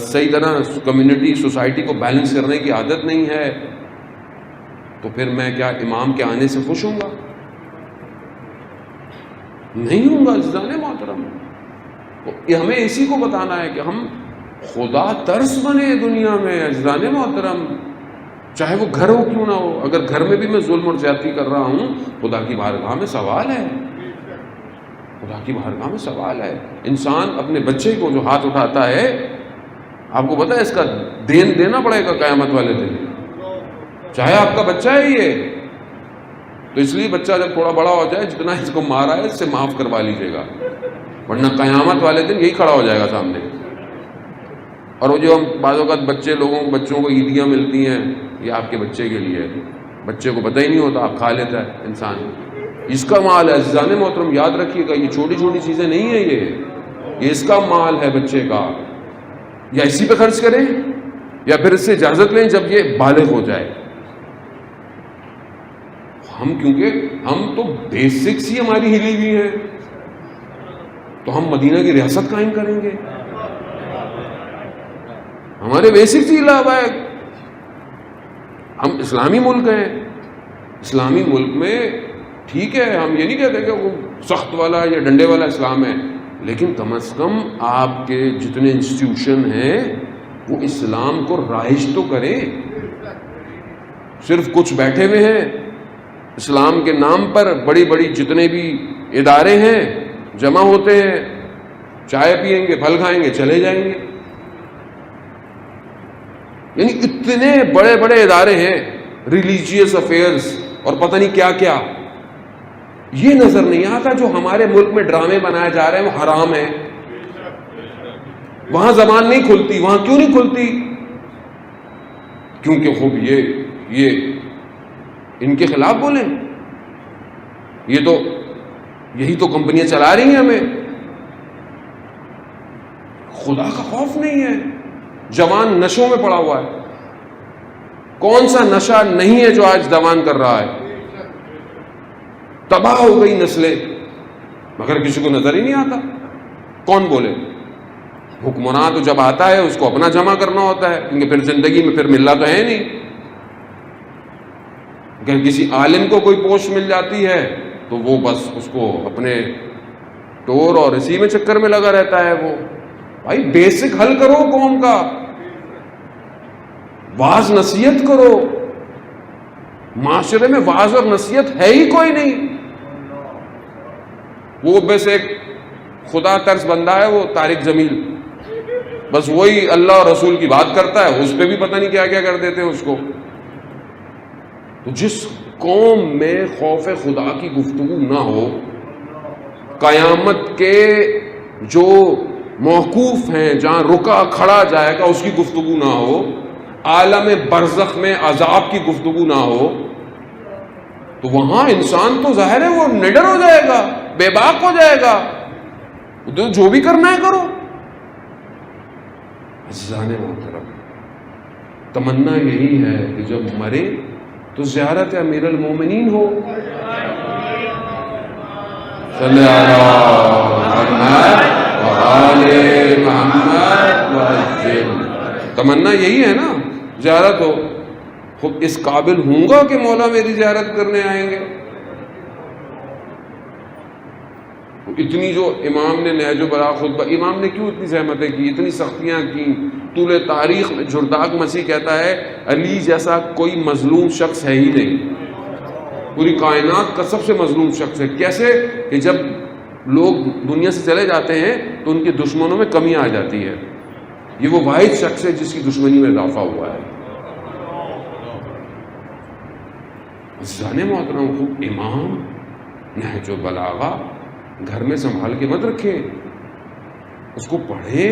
B: صحیح طرح کمیونٹی سوسائٹی کو بیلنس کرنے کی عادت نہیں ہے. تو پھر میں کیا امام کے آنے سے خوش ہوں گا؟ نہیں ہوں گا. عزیزان محترم، یہ ہمیں اسی کو بتانا ہے کہ ہم خدا ترس بنے دنیا میں. عزیزان محترم، چاہے وہ گھر ہو کیوں نہ ہو، اگر گھر میں بھی میں ظلم اور زیادتی کر رہا ہوں، خدا کی بارگاہ میں سوال ہے. خدا کی بارگاہ میں سوال ہے. انسان اپنے بچے کو جو ہاتھ اٹھاتا ہے، آپ کو پتہ ہے اس کا دین دینا پڑے گا قیامت والے دن، چاہے آپ کا بچہ ہے یہ. تو اس لیے بچہ جب تھوڑا بڑا ہو جائے، جتنا اس کو مارا ہے اس سے معاف کروا لیجیے گا، ورنہ قیامت والے دن یہی کھڑا ہو جائے گا سامنے. اور وہ جو ہم بعض اوقات بچوں کو عیدیاں ملتی ہیں، یہ آپ کے بچے کے لیے، بچے کو پتہ ہی نہیں ہوتا، آپ کھا لیتا ہے انسان. اس کا مال ہے. عزیزان محترم یاد رکھیے گا، یہ چھوٹی چھوٹی چیزیں نہیں ہیں، یہ اس کا مال ہے بچے کا. یا اسی پہ خرچ کریں یا پھر اس سے اجازت لیں جب یہ بالغ ہو جائے. کیونکہ ہم تو بیسکس ہی ہماری ہلی ہوئی ہیں، تو ہم مدینہ کی ریاست قائم کریں گے. ہمارے بیسکس ہی ہلا ہوا ہے. ہم اسلامی ملک ہیں. اسلامی ملک میں ٹھیک ہے، ہم یہ نہیں کہتے کہ وہ سخت والا یا ڈنڈے والا اسلام ہے، لیکن کم از کم آپ کے جتنے انسٹیٹیوشن ہیں وہ اسلام کو رائج تو کریں. صرف کچھ بیٹھے ہوئے ہیں اسلام کے نام پر بڑی بڑی جتنے بھی ادارے ہیں جمع ہوتے ہیں، چائے پئیں گے، پھل کھائیں گے، چلے جائیں گے. یعنی اتنے بڑے بڑے ادارے ہیں، ریلیجیس افیئرس اور پتہ نہیں کیا کیا. یہ نظر نہیں آتا جو ہمارے ملک میں ڈرامے بنائے جا رہے ہیں وہ حرام ہے. وہاں زبان نہیں کھلتی. وہاں کیوں نہیں کھلتی؟ کیونکہ خوب یہ ان کے خلاف بولیں. یہ تو یہی تو کمپنیاں چلا رہی ہیں ہمیں. خدا کا خوف نہیں ہے. جوان نشوں میں پڑا ہوا ہے. کون سا نشہ نہیں ہے جو آج جوان کر رہا ہے؟ تباہ ہو گئی نسلیں، مگر کسی کو نظر ہی نہیں آتا. کون بولے؟ حکمراں تو جب آتا ہے اس کو اپنا جمع کرنا ہوتا ہے، کیونکہ پھر زندگی میں پھر ملنا تو ہے نہیں. اگر کسی عالم کو کوئی پوسٹ مل جاتی ہے تو وہ بس اس کو اپنے ٹور اور اسی میں چکر میں لگا رہتا ہے. وہ بھائی بیسک حل کرو قوم کا، واعظ نصیحت کرو. معاشرے میں واعظ اور نصیحت ہے ہی کوئی نہیں. وہ بس ایک خدا ترس بندہ ہے وہ طارق جمیل، بس وہی اللہ اور رسول کی بات کرتا ہے، اس پہ بھی پتہ نہیں کیا کیا کر دیتے ہیں اس کو. تو جس قوم میں خوف خدا کی گفتگو نہ ہو، قیامت کے جو موقوف ہیں جہاں رکا کھڑا جائے گا اس کی گفتگو نہ ہو، عالم برزخ میں عذاب کی گفتگو نہ ہو، تو وہاں انسان تو ظاہر ہے وہ نڈر ہو جائے گا، بے باک ہو جائے گا. جو بھی کرنا ہے کرو. عزیزان محترم، تمنا یہی ہے کہ جب مرے تو زیارت امیر المومنین ہو. صلی اللہ علیہ محمد. تمنا یہی ہے نا، زیارت ہو. خود اس قابل ہوں گا کہ مولا میری زیارت کرنے آئیں گے؟ اتنی جو امام نے نہج البلاغہ خطبہ، امام نے کیوں اتنی زحمتیں کی، اتنی سختیاں کی؟ طول تاریخ میں جرداق مسیح کہتا ہے علی جیسا کوئی مظلوم شخص ہے ہی نہیں، پوری کائنات کا سب سے مظلوم شخص ہے. کیسے کہ جب لوگ دنیا سے چلے جاتے ہیں تو ان کے دشمنوں میں کمی آ جاتی ہے. یہ وہ واحد شخص ہے جس کی دشمنی میں اضافہ ہوا ہے. عزیزان محترم، خوب امام نہج البلاغہ گھر میں سنبھال کے مت رکھے، اس کو پڑھے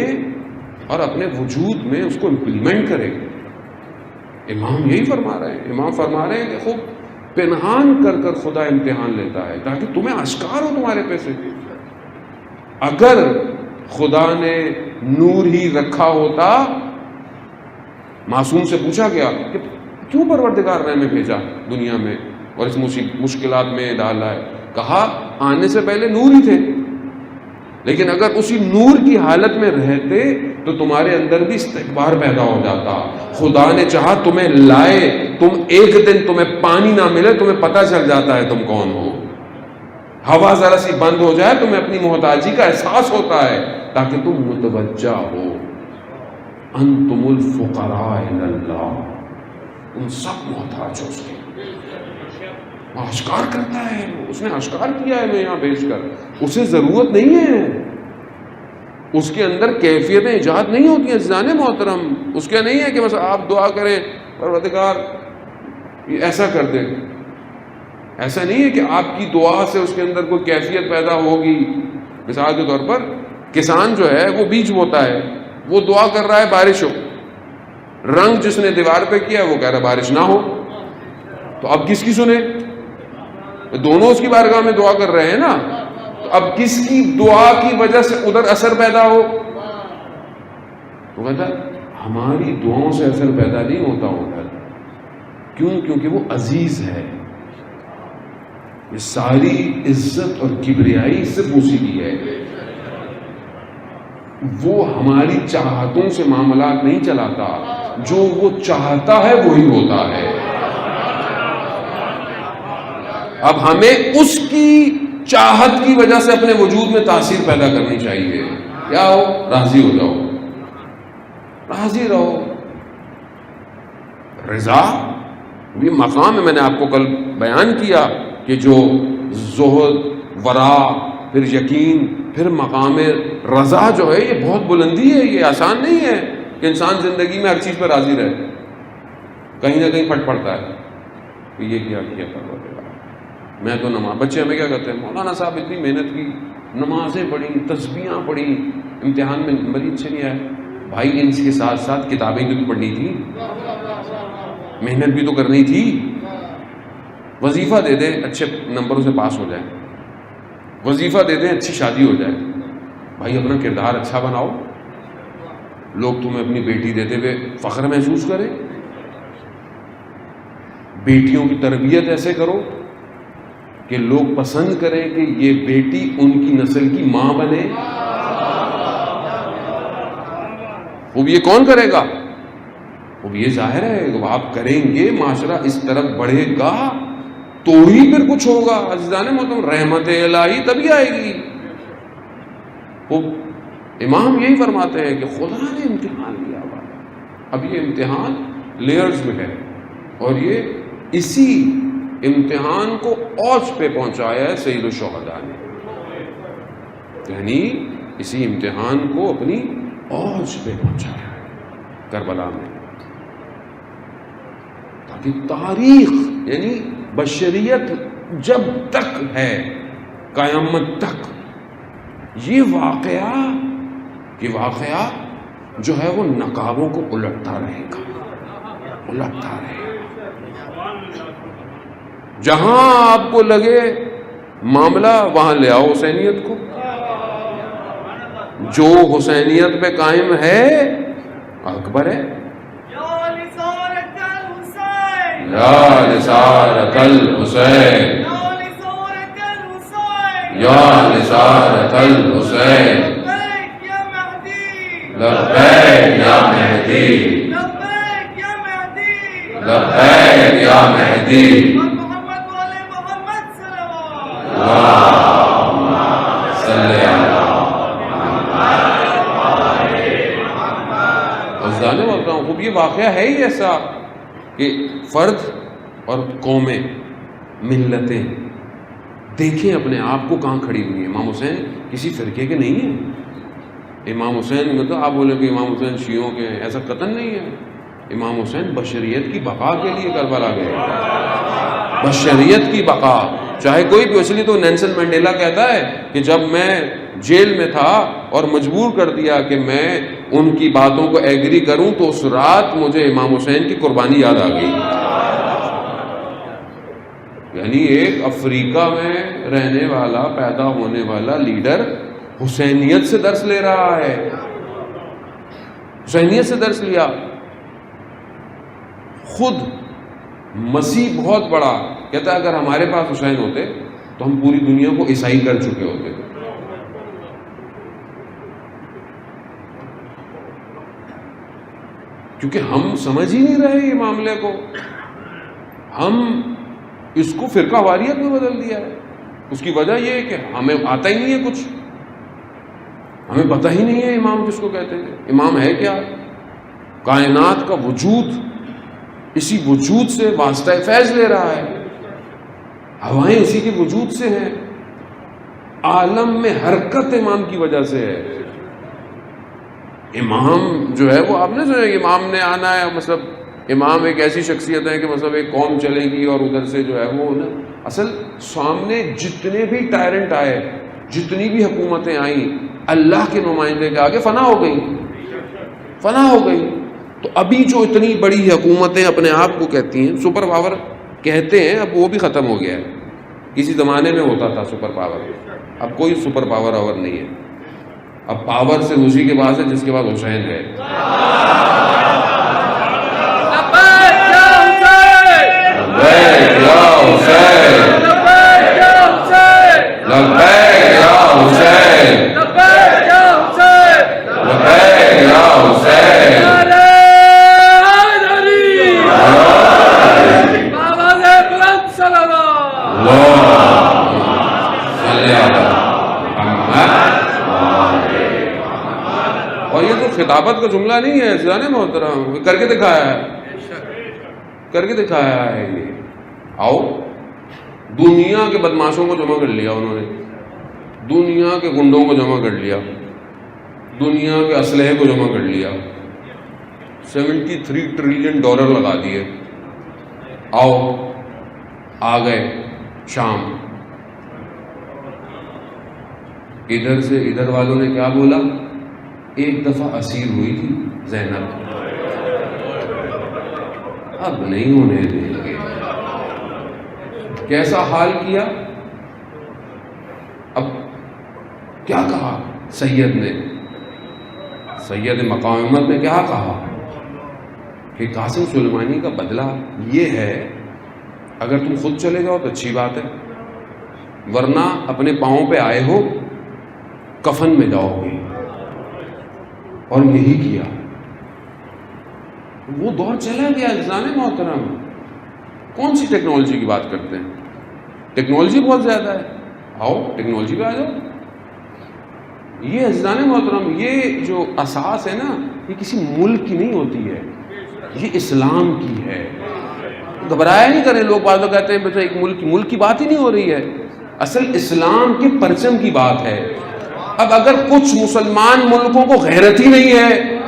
B: اور اپنے وجود میں اس کو امپلیمنٹ کرے. امام یہی فرما رہے ہیں. امام فرما رہے ہیں کہ خوب پنہان کر کر خدا امتحان لیتا ہے تاکہ تمہیں آشکار ہو تمہارے پیسے. اگر خدا نے نور ہی رکھا ہوتا، معصوم سے پوچھا گیا کہ کیوں پروردگار نے ہمیں بھیجا دنیا میں اور اس مشکلات میں ڈالا ہے؟ کہا آنے سے پہلے نور ہی تھے، لیکن اگر اسی نور کی حالت میں رہتے تو تمہارے اندر بھی استکبار پیدا ہو جاتا. خدا نے چاہا تمہیں لائے، تم ایک دن تمہیں پانی نہ ملے تمہیں پتہ چل جاتا ہے تم کون ہو. ہوا ذرا سی بند ہو جائے تمہیں اپنی محتاجی کا احساس ہوتا ہے تاکہ تم متوجہ ہو. انتم الفقراء الی اللہ، تم سب محتاج ہو اس کے. آشکار کرتا ہے، اس نے آشکار کیا ہے میں یہاں بھیج کر. اسے ضرورت نہیں ہے، اس کے اندر کیفیتیں ایجاد نہیں ہوتی ہیں. عزیزان محترم، اس کے نہیں ہے کہ بس آپ دعا کریں پروردگار یہ ایسا کر دے. ایسا نہیں ہے کہ آپ کی دعا سے اس کے اندر کوئی کیفیت پیدا ہوگی. مثال کے طور پر کسان جو ہے وہ بیج بوتا ہے، وہ دعا کر رہا ہے بارش ہو. رنگ جس نے دیوار پہ کیا وہ کہہ رہا ہے بارش نہ ہو. تو اب کس کی سنے؟ دونوں اس کی بارگاہ میں دعا کر رہے ہیں نا. تو اب کس کی دعا کی وجہ سے ادھر اثر پیدا ہو؟ وہ کہتا ہے ہماری دعاؤں سے اثر پیدا نہیں ہوتا ادھر. کیوں؟ کیونکہ وہ عزیز ہے. یہ ساری عزت اور کبریائی صرف اسی کی ہے. وہ ہماری چاہتوں سے معاملات نہیں چلاتا، جو وہ چاہتا ہے وہی ہوتا ہے. اب ہمیں اس کی چاہت کی وجہ سے اپنے وجود میں تاثیر پیدا کرنی چاہیے. کیا ہو؟ راضی ہو جاؤ، راضی رہو. رضا یہ مقام ہے، میں نے آپ کو کل بیان کیا کہ جو زہد، ورا، پھر یقین، پھر مقام رضا جو ہے یہ بہت بلندی ہے، یہ آسان نہیں ہے کہ انسان زندگی میں ہر چیز پر راضی رہے، کہیں نہ کہیں پھٹ پڑتا ہے کہ یہ کیا کروا دے گا، میں تو نماز، بچے ہمیں کیا کہتے ہیں مولانا صاحب اتنی محنت کی، نمازیں پڑھی، تسبیحاں پڑھی، امتحان میں نمبر ہی اچھے نہیں آئے. بھائی ان کے ساتھ ساتھ کتابیں بھی تو پڑھنی تھی، محنت بھی تو کرنی تھی. وظیفہ دے دیں اچھے نمبروں سے پاس ہو جائے، وظیفہ دے دیں اچھی شادی ہو جائے. بھائی اپنا کردار اچھا بناؤ، لوگ تمہیں اپنی بیٹی دیتے ہوئے فخر محسوس کریں. بیٹیوں کی تربیت ایسے کرو کہ لوگ پسند کریں کہ یہ بیٹی ان کی نسل کی ماں بنے. وہ بھی یہ کون کرے گا؟ وہ بھی یہ ظاہر ہے کہ آپ کریں گے، معاشرہ اس طرف بڑھے گا تو ہی پھر کچھ ہوگا. عزیزان محترم، رحمت الہی تبھی آئے گی. وہ امام یہی فرماتے ہیں کہ خدا نے امتحان لیا ہوا ہے، اب یہ امتحان لیئرز میں ہے، اور یہ اسی امتحان کو اوج پہ پہنچایا ہے سید الشہداء نے. یعنی اسی امتحان کو اپنی اوج پہ پہنچایا ہے کربلا میں، تاکہ تاریخ یعنی بشریت جب تک ہے قیامت تک یہ واقعہ جو ہے وہ نقابوں کو الٹتا رہے گا. جہاں آپ کو لگے معاملہ وہاں لے آؤ حسینیت کو. جو حسینیت پہ قائم ہے اکبر ہے. یا رسالت الحسین، یا رسالت الحسین، لبیک یا مہدی، لبیک یا مہدی. اللہم صلی علی محمد. بولتا ہوں خوب یہ واقعہ ہے ہی ایسا کہ فرد اور قومیں، ملتیں دیکھیں اپنے آپ کو کہاں کھڑی ہوئی ہیں. امام حسین کسی فرقے کے نہیں ہیں. امام حسین میں تو آپ بولیں کہ امام حسین شیعوں کے ہیں، ایسا قطعاً نہیں ہے. امام حسین بشریت کی بقا کے لیے کربلا گئے، بشریت کی بقا. چاہے کوئی بھی، اس لیے تو نیلسن منڈیلا کہتا ہے کہ جب میں جیل میں تھا اور مجبور کر دیا کہ میں ان کی باتوں کو ایگری کروں تو اس رات مجھے امام حسین کی قربانی یاد آ گئی. یعنی ایک افریقہ میں رہنے والا، پیدا ہونے والا لیڈر حسینیت سے درس لے رہا ہے، حسینیت سے درس لیا. خود مسیح بہت بڑا کہتا ہے اگر ہمارے پاس حسین ہوتے تو ہم پوری دنیا کو عیسائی کر چکے ہوتے. کیونکہ ہم سمجھ ہی نہیں رہے یہ معاملے کو، ہم اس کو فرقہ واریت میں بدل دیا ہے. اس کی وجہ یہ ہے کہ ہمیں آتا ہی نہیں ہے کچھ، ہمیں پتہ ہی نہیں ہے امام کس کو کہتے ہیں. امام ہے کیا؟ کائنات کا وجود اسی وجود سے واسطہ فیض لے رہا ہے، ہوائیں اسی کے وجود سے ہیں، عالم میں حرکت امام کی وجہ سے ہے. امام جو ہے وہ آپ نے سنا کہ امام نے آنا ہے، مطلب امام ایک ایسی شخصیت ہے کہ مطلب ایک قوم چلے گی اور ادھر سے جو ہے وہ اصل سامنے جتنے بھی ٹائرنٹ آئے، جتنی بھی حکومتیں آئیں، اللہ کے نمائندے کے آگے فنا ہو گئی. تو ابھی جو اتنی بڑی حکومتیں اپنے آپ کو کہتی ہیں سپر پاور کہتے ہیں، اب وہ بھی ختم ہو گیا ہے. کسی زمانے میں ہوتا تھا سپر پاور، اب کوئی سپر پاور اور نہیں ہے. اب پاور سے اسی کے بعد ہے جس کے بعد حسین ہے. اور یہ تو خطابت کا جملہ نہیں ہے، عزیزان محترم، کر کے دکھایا ہے. کر کے دکھایا ہے یہ. آؤ, دنیا کے بدماشوں کو جمع کر لیا انہوں نے, دنیا کے گنڈوں کو جمع کر لیا, دنیا کے اسلحے کو جمع کر لیا, $73 ٹریلین لگا دیے. آؤ, آ گئے شام. ادھر سے ادھر والوں نے کیا بولا, ایک دفعہ اسیر ہوئی تھی زینب, اب نہیں ہونے دیں گے. کیسا حال کیا, اب کیا کہا سید نے, سید مقام امت نے کیا کہا کہ قاسم سلیمانی کا بدلہ یہ ہے, اگر تم خود چلے جاؤ تو اچھی بات ہے, ورنہ اپنے پاؤں پہ آئے ہو کفن میں جاؤ گے. اور یہی کیا. وہ دور چلا گیا عزیزان محترم. کون سی ٹیکنالوجی کی بات کرتے ہیں, ٹیکنالوجی بہت زیادہ ہے, آؤ ٹیکنالوجی پہ آ جاؤ. یہ عزیزان محترم, یہ جو اساس ہے نا, یہ کسی ملک کی نہیں ہوتی ہے, یہ اسلام کی ہے. گھبرایا نہیں کریں لوگ, بعض لوگ کہتے ہیں بیٹا ایک ملک کی بات ہی نہیں ہو رہی ہے, اصل اسلام کے پرچم کی بات ہے. اب اگر کچھ مسلمان ملکوں کو غیرت ہی نہیں ہے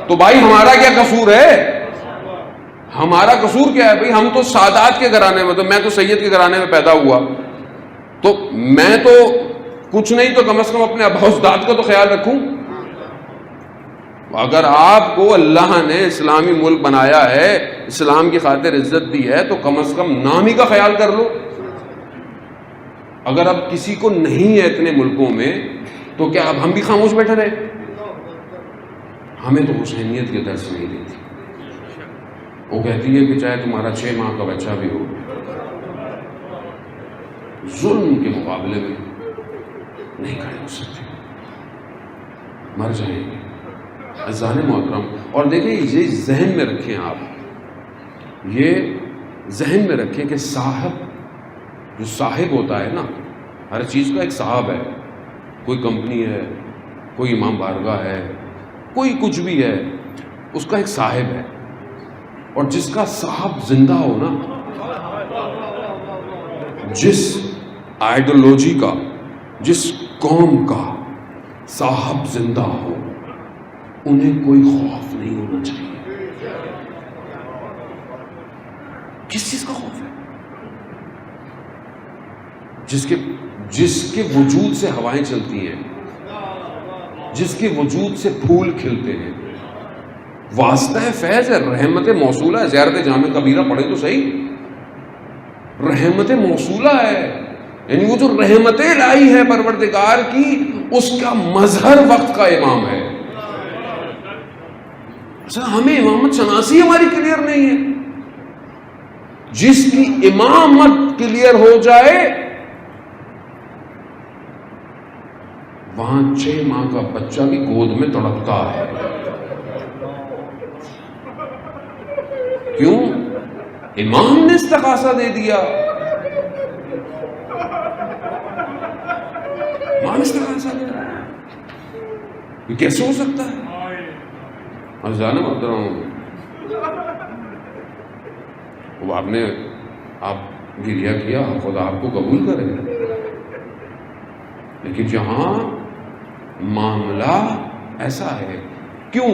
B: تو بھائی ہمارا کیا قصور ہے, ہمارا قصور کیا ہے بھائی. ہم تو سادات کے گھرانے میں, تو میں تو سید کے گھرانے میں پیدا ہوا, تو میں تو کچھ نہیں تو کم از کم اپنے ابا اجداد کا تو خیال رکھوں. اگر آپ کو اللہ نے اسلامی ملک بنایا ہے, اسلام کی خاطر عزت دی ہے, تو کم از کم نام ہی کا خیال کر لو. اگر اب کسی کو نہیں ہے اتنے ملکوں میں, تو کیا اب ہم بھی خاموش بیٹھے رہے؟ ہمیں تو حسینیت کے درس نہیں دیتی. وہ کہتی ہے کہ چاہے تمہارا 6 ماہ کا بچہ بھی ہو, ظلم کے مقابلے میں نہیں کھڑے ہو سکتے, مر جائیں گے. عزیزان محترم, اور دیکھیں یہ ذہن میں رکھیں, آپ یہ ذہن میں رکھیں کہ صاحب جو صاحب ہوتا ہے نا, ہر چیز کا ایک صاحب ہے. کوئی کمپنی ہے, کوئی امام بارگاہ ہے, کوئی کچھ بھی ہے, اس کا ایک صاحب ہے. اور جس کا صاحب زندہ ہو نا, جس آئیڈیالوجی کا, جس قوم کا صاحب زندہ ہو, انہیں کوئی خوف نہیں ہونا چاہیے. کس چیز کا خوف ہے؟ جس کے وجود سے ہوائیں چلتی ہیں, جس کے وجود سے پھول کھلتے ہیں. واسطہ فیض ہے, رحمت موصولہ ہے. زیارت جامع کبیرہ پڑھے تو صحیح, رحمت موصولہ ہے, یعنی وہ جو رحمت الہی ہے پروردگار کی, اس کا مظہر وقت کا امام ہے. اچھا, ہمیں امامت شناسی ہماری کلیئر نہیں ہے. جس کی امامت کلیئر ہو جائے, وہاں 6 ماہ کا بچہ بھی گود میں تڑپتا ہے. کیوں؟ امام نے استغاثہ دے دیا. امام استغاثہ دے دیا, یہ کیسے ہو سکتا ہے؟ جانا محترم, وہ آپ گریہ کیا, خدا آپ کو قبول کرے. لیکن جہاں معاملہ ایسا ہے, کیوں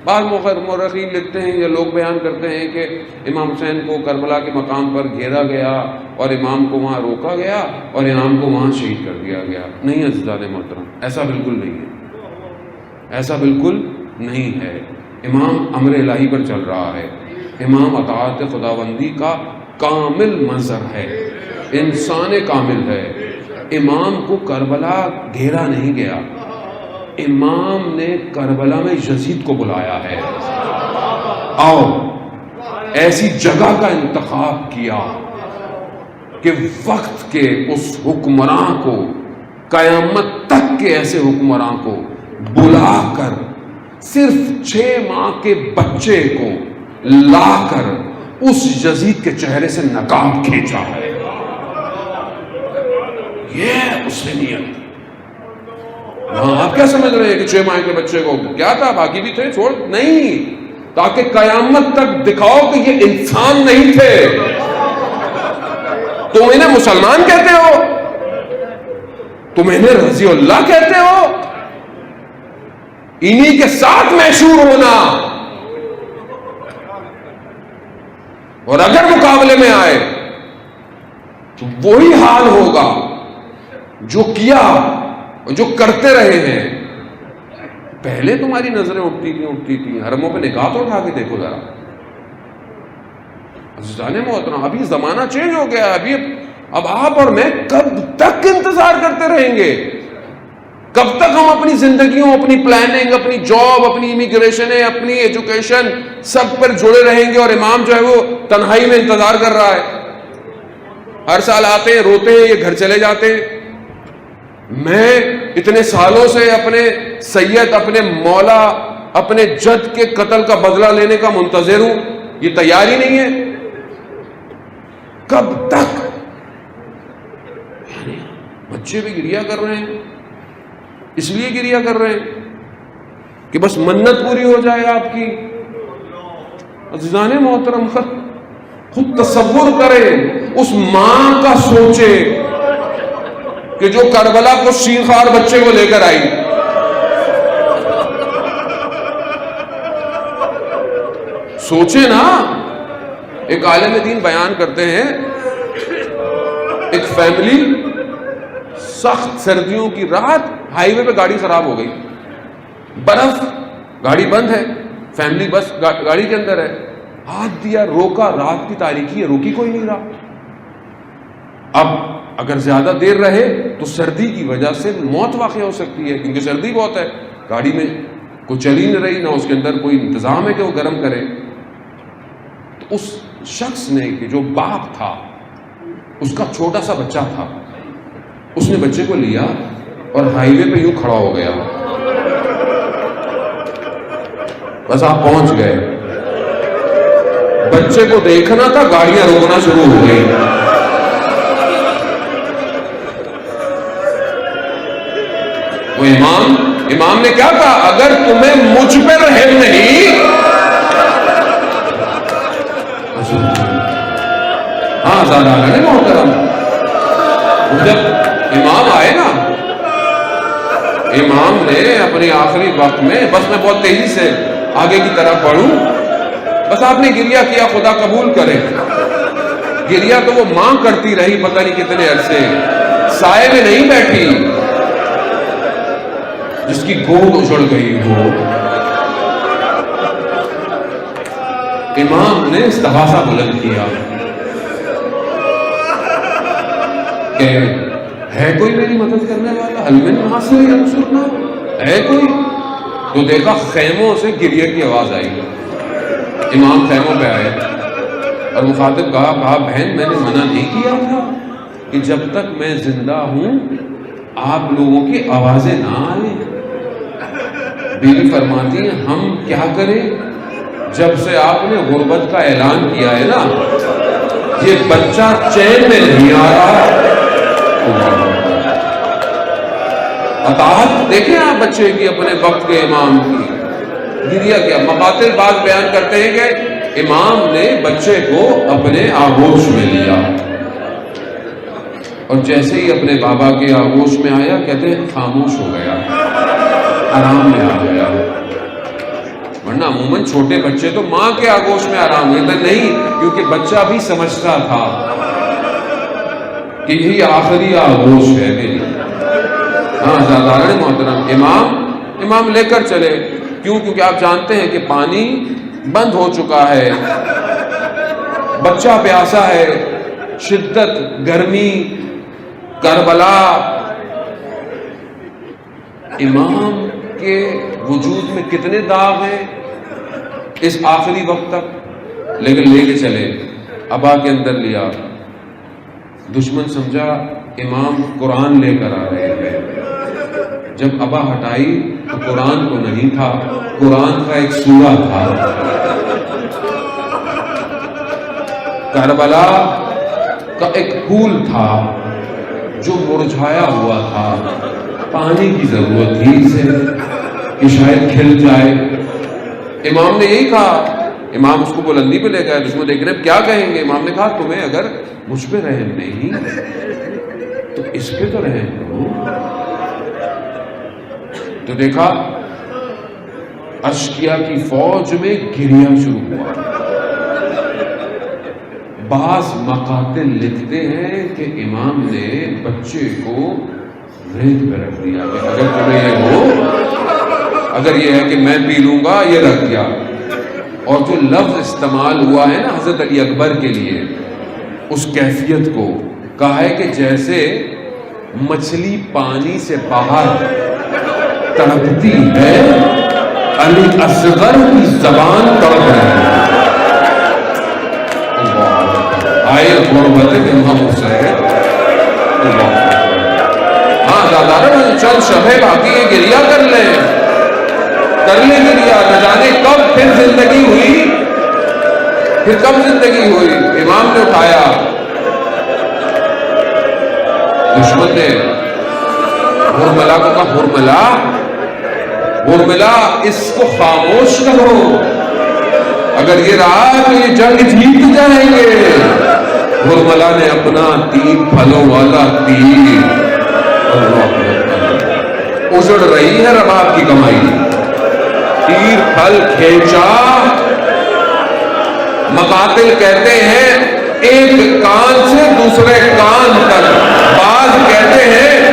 B: بعض مورخین لکھتے ہیں یا لوگ بیان کرتے ہیں کہ امام حسین کو کربلا کے مقام پر گھیرا گیا اور امام کو وہاں روکا گیا اور امام کو وہاں شہید کر دیا گیا. نہیں عزیزان محترم, ایسا بالکل نہیں ہے, ایسا بالکل نہیں ہے. امام امر الہی پر چل رہا ہے. امام اطاعت خداوندی کا کامل منظر ہے, انسان کامل ہے. امام کو کربلا گھیرا نہیں گیا, امام نے کربلا میں یزید کو بلایا ہے. آؤ, ایسی جگہ کا انتخاب کیا کہ وقت کے اس حکمراں کو, قیامت تک کے ایسے حکمراں کو بلا کر صرف 6 ماہ کے بچے کو لا کر اس یزید کے چہرے سے نقاب کھینچا ہے. یہ حسینیت. ہاں آپ کیا سمجھ رہے ہیں کہ 6 ماہ کے بچے کو کیا تھا، باقی بھی تھے، چھوڑ نہیں، تاکہ قیامت تک دکھاؤ کہ یہ انسان نہیں تھے. تم انہیں مسلمان کہتے ہو، تم انہیں رضی اللہ کہتے ہو، انہی کے ساتھ محشور ہونا. اور اگر مقابلے میں آئے تو وہی حال ہوگا جو کیا اور جو کرتے رہے ہیں. پہلے تمہاری نظریں اٹھتی تھی، حرموں پہ نگاہ تو اٹھا کے دیکھو ذرا. عزیزان محترم، ابھی زمانہ چینج ہو گیا. اب آپ اور میں کب تک انتظار کرتے رہیں گے؟ کب تک ہم اپنی زندگیوں، اپنی پلاننگ، اپنی جاب، اپنی امیگریشن، اپنی ایجوکیشن سب پر جڑے رہیں گے؟ اور امام جو ہے وہ تنہائی میں انتظار کر رہا ہے. ہر سال آتے ہیں، روتے ہیں، یہ گھر چلے جاتے ہیں. میں اتنے سالوں سے اپنے سید، اپنے مولا، اپنے جد کے قتل کا بدلہ لینے کا منتظر ہوں، یہ تیار ہی نہیں ہے. کب تک؟ بچے بھی گریا کر رہے ہیں، اس لیے گریا کر رہے ہیں کہ بس منت پوری ہو جائے آپ کی. عزیزان محترم، خود تصور کریں، اس ماں کا سوچے کہ جو کربلا کو شیرخوار بچے کو لے کر آئی. سوچے نا. ایک عالم دین بیان کرتے ہیں، ایک فیملی، سخت سردیوں کی رات، ہائی وے پہ گاڑی خراب ہو گئی، برف، گاڑی بند ہے، فیملی بس گاڑی کے اندر ہے. ہاتھ دیا، روکا، رات کی تاریکی ہے، روکی کوئی نہیں رہا. اب اگر زیادہ دیر رہے تو سردی کی وجہ سے موت واقع ہو سکتی ہے، کیونکہ سردی بہت ہے، گاڑی میں کوئی چل ہی نہیں رہی، نہ اس کے اندر کوئی انتظام ہے کہ وہ گرم کرے. تو اس شخص نے کہ جو باپ تھا، اس کا چھوٹا سا بچہ تھا، اس نے بچے کو لیا اور ہائی وے پہ یوں کھڑا ہو گیا. بس آپ پہنچ گئے، بچے کو دیکھنا تھا، گاڑیاں روکنا شروع ہو گئی. وہ امام نے کیا کہا؟ اگر تمہیں مجھ پہ رحم نہیں، ہاں زیادہ نہیں محترم، جب امام آئے نا، امام نے اپنے آخری وقت میں، بس میں بہت تیزی سے آگے کی طرف پڑھوں، بس آپ نے گریا کیا، خدا قبول کرے. گریا تو وہ ماں کرتی رہی پتہ نہیں کتنے عرصے، سائے میں نہیں بیٹھی، جس کی گود اجڑ گئی ہو. امام نے استغاثہ بلند کیا کہ ہے کوئی میری مدد کرنے والا؟ حل من ناصر ینصرنا، ہے کوئی؟ تو دیکھا خیموں سے گریے کی آواز آئی. امام خیموں پہ آئے اور مخاطب کہا بہن، میں نے منع نہیں کیا تھا کہ جب تک میں زندہ ہوں آپ لوگوں کی آوازیں نہ آئیں. بیوی فرماتی ہیں ہم کیا کریں، جب سے آپ نے غربت کا اعلان کیا ہے نا، یہ بچہ چین میں نہیں آ رہا. اطاعت دیکھیں آپ بچے کی، اپنے وقت کے امام کی. گریا کیا؟ مقاتل بات بیان کرتے ہیں کہ امام نے بچے کو اپنے آغوش میں لیا اور جیسے ہی اپنے بابا کے آغوش میں آیا، کہتے ہیں خاموش ہو گیا، آرام میں آ گیا. ورنہ عموماً چھوٹے بچے تو ماں کے آغوش میں آرام ہوتا نہیں، کیونکہ بچہ بھی سمجھتا تھا کہ یہی آخری آغوش ہے میری. ہاں زادارن محترم، امام لے کر چلے. کیوں؟ کیونکہ آپ جانتے ہیں کہ پانی بند ہو چکا ہے، بچہ پیاسا ہے، شدت، گرمی، کربلا. امام کے وجود میں کتنے داغ ہیں اس آخری وقت تک، لیکن لے کے چلے، ابا کے اندر لیا. دشمن سمجھا امام قرآن لے کر آ رہے ہیں. جب ابا ہٹائی تو قرآن تو نہیں تھا، قرآن کا ایک سورہ تھا. کربلا کا ایک پھول تھا جو مرجھایا ہوا تھا پانی کی ضرورت تھی اسے کہ شاید کھل جائے. امام نے یہی کہا. امام اس کو بلندی پہ لے گئے. دشمن دیکھ رہے ہیں کیا کہیں گے. امام نے کہا تمہیں اگر مجھ پہ رحم نہیں تو اس پہ تو رحم کرو. تو دیکھا اشقیاء کی فوج میں گریا شروع ہوا. بعض مقاتل لکھتے ہیں کہ امام نے بچے کو ریت پہ رکھ دیا کہ اگر تمہیں یہ ہو، اگر یہ ہے کہ میں پی لوں گا، یہ رکھ دیا. اور جو لفظ استعمال ہوا ہے نا حضرت علی اکبر کے لیے، اس کیفیت کو کہا ہے کہ جیسے مچھلی پانی سے باہر تڑپتی ہے، علی اصغر کی زبان تڑپ رہی ہے. آئے غربت امام حسین. ہاں دادا چند شبے باقی ہے، گریا کر لیں گریا. نہ جانے کب پھر زندگی ہوئی، پھر کب زندگی ہوئی. امام نے اٹھایا. دشمن نے ہرملا کو کہا ہرملا اس کو خاموش کرو، اگر یہ رہا تو یہ جنگ جیت جائیں گے. ہرملا نے اپنا 3 پھلوں والا تیر، اجڑ رہی ہے رباب کی کمائی، تیر پھل کھینچا. مقاتل کہتے ہیں ایک کان سے دوسرے کان تک، بعض کہتے ہیں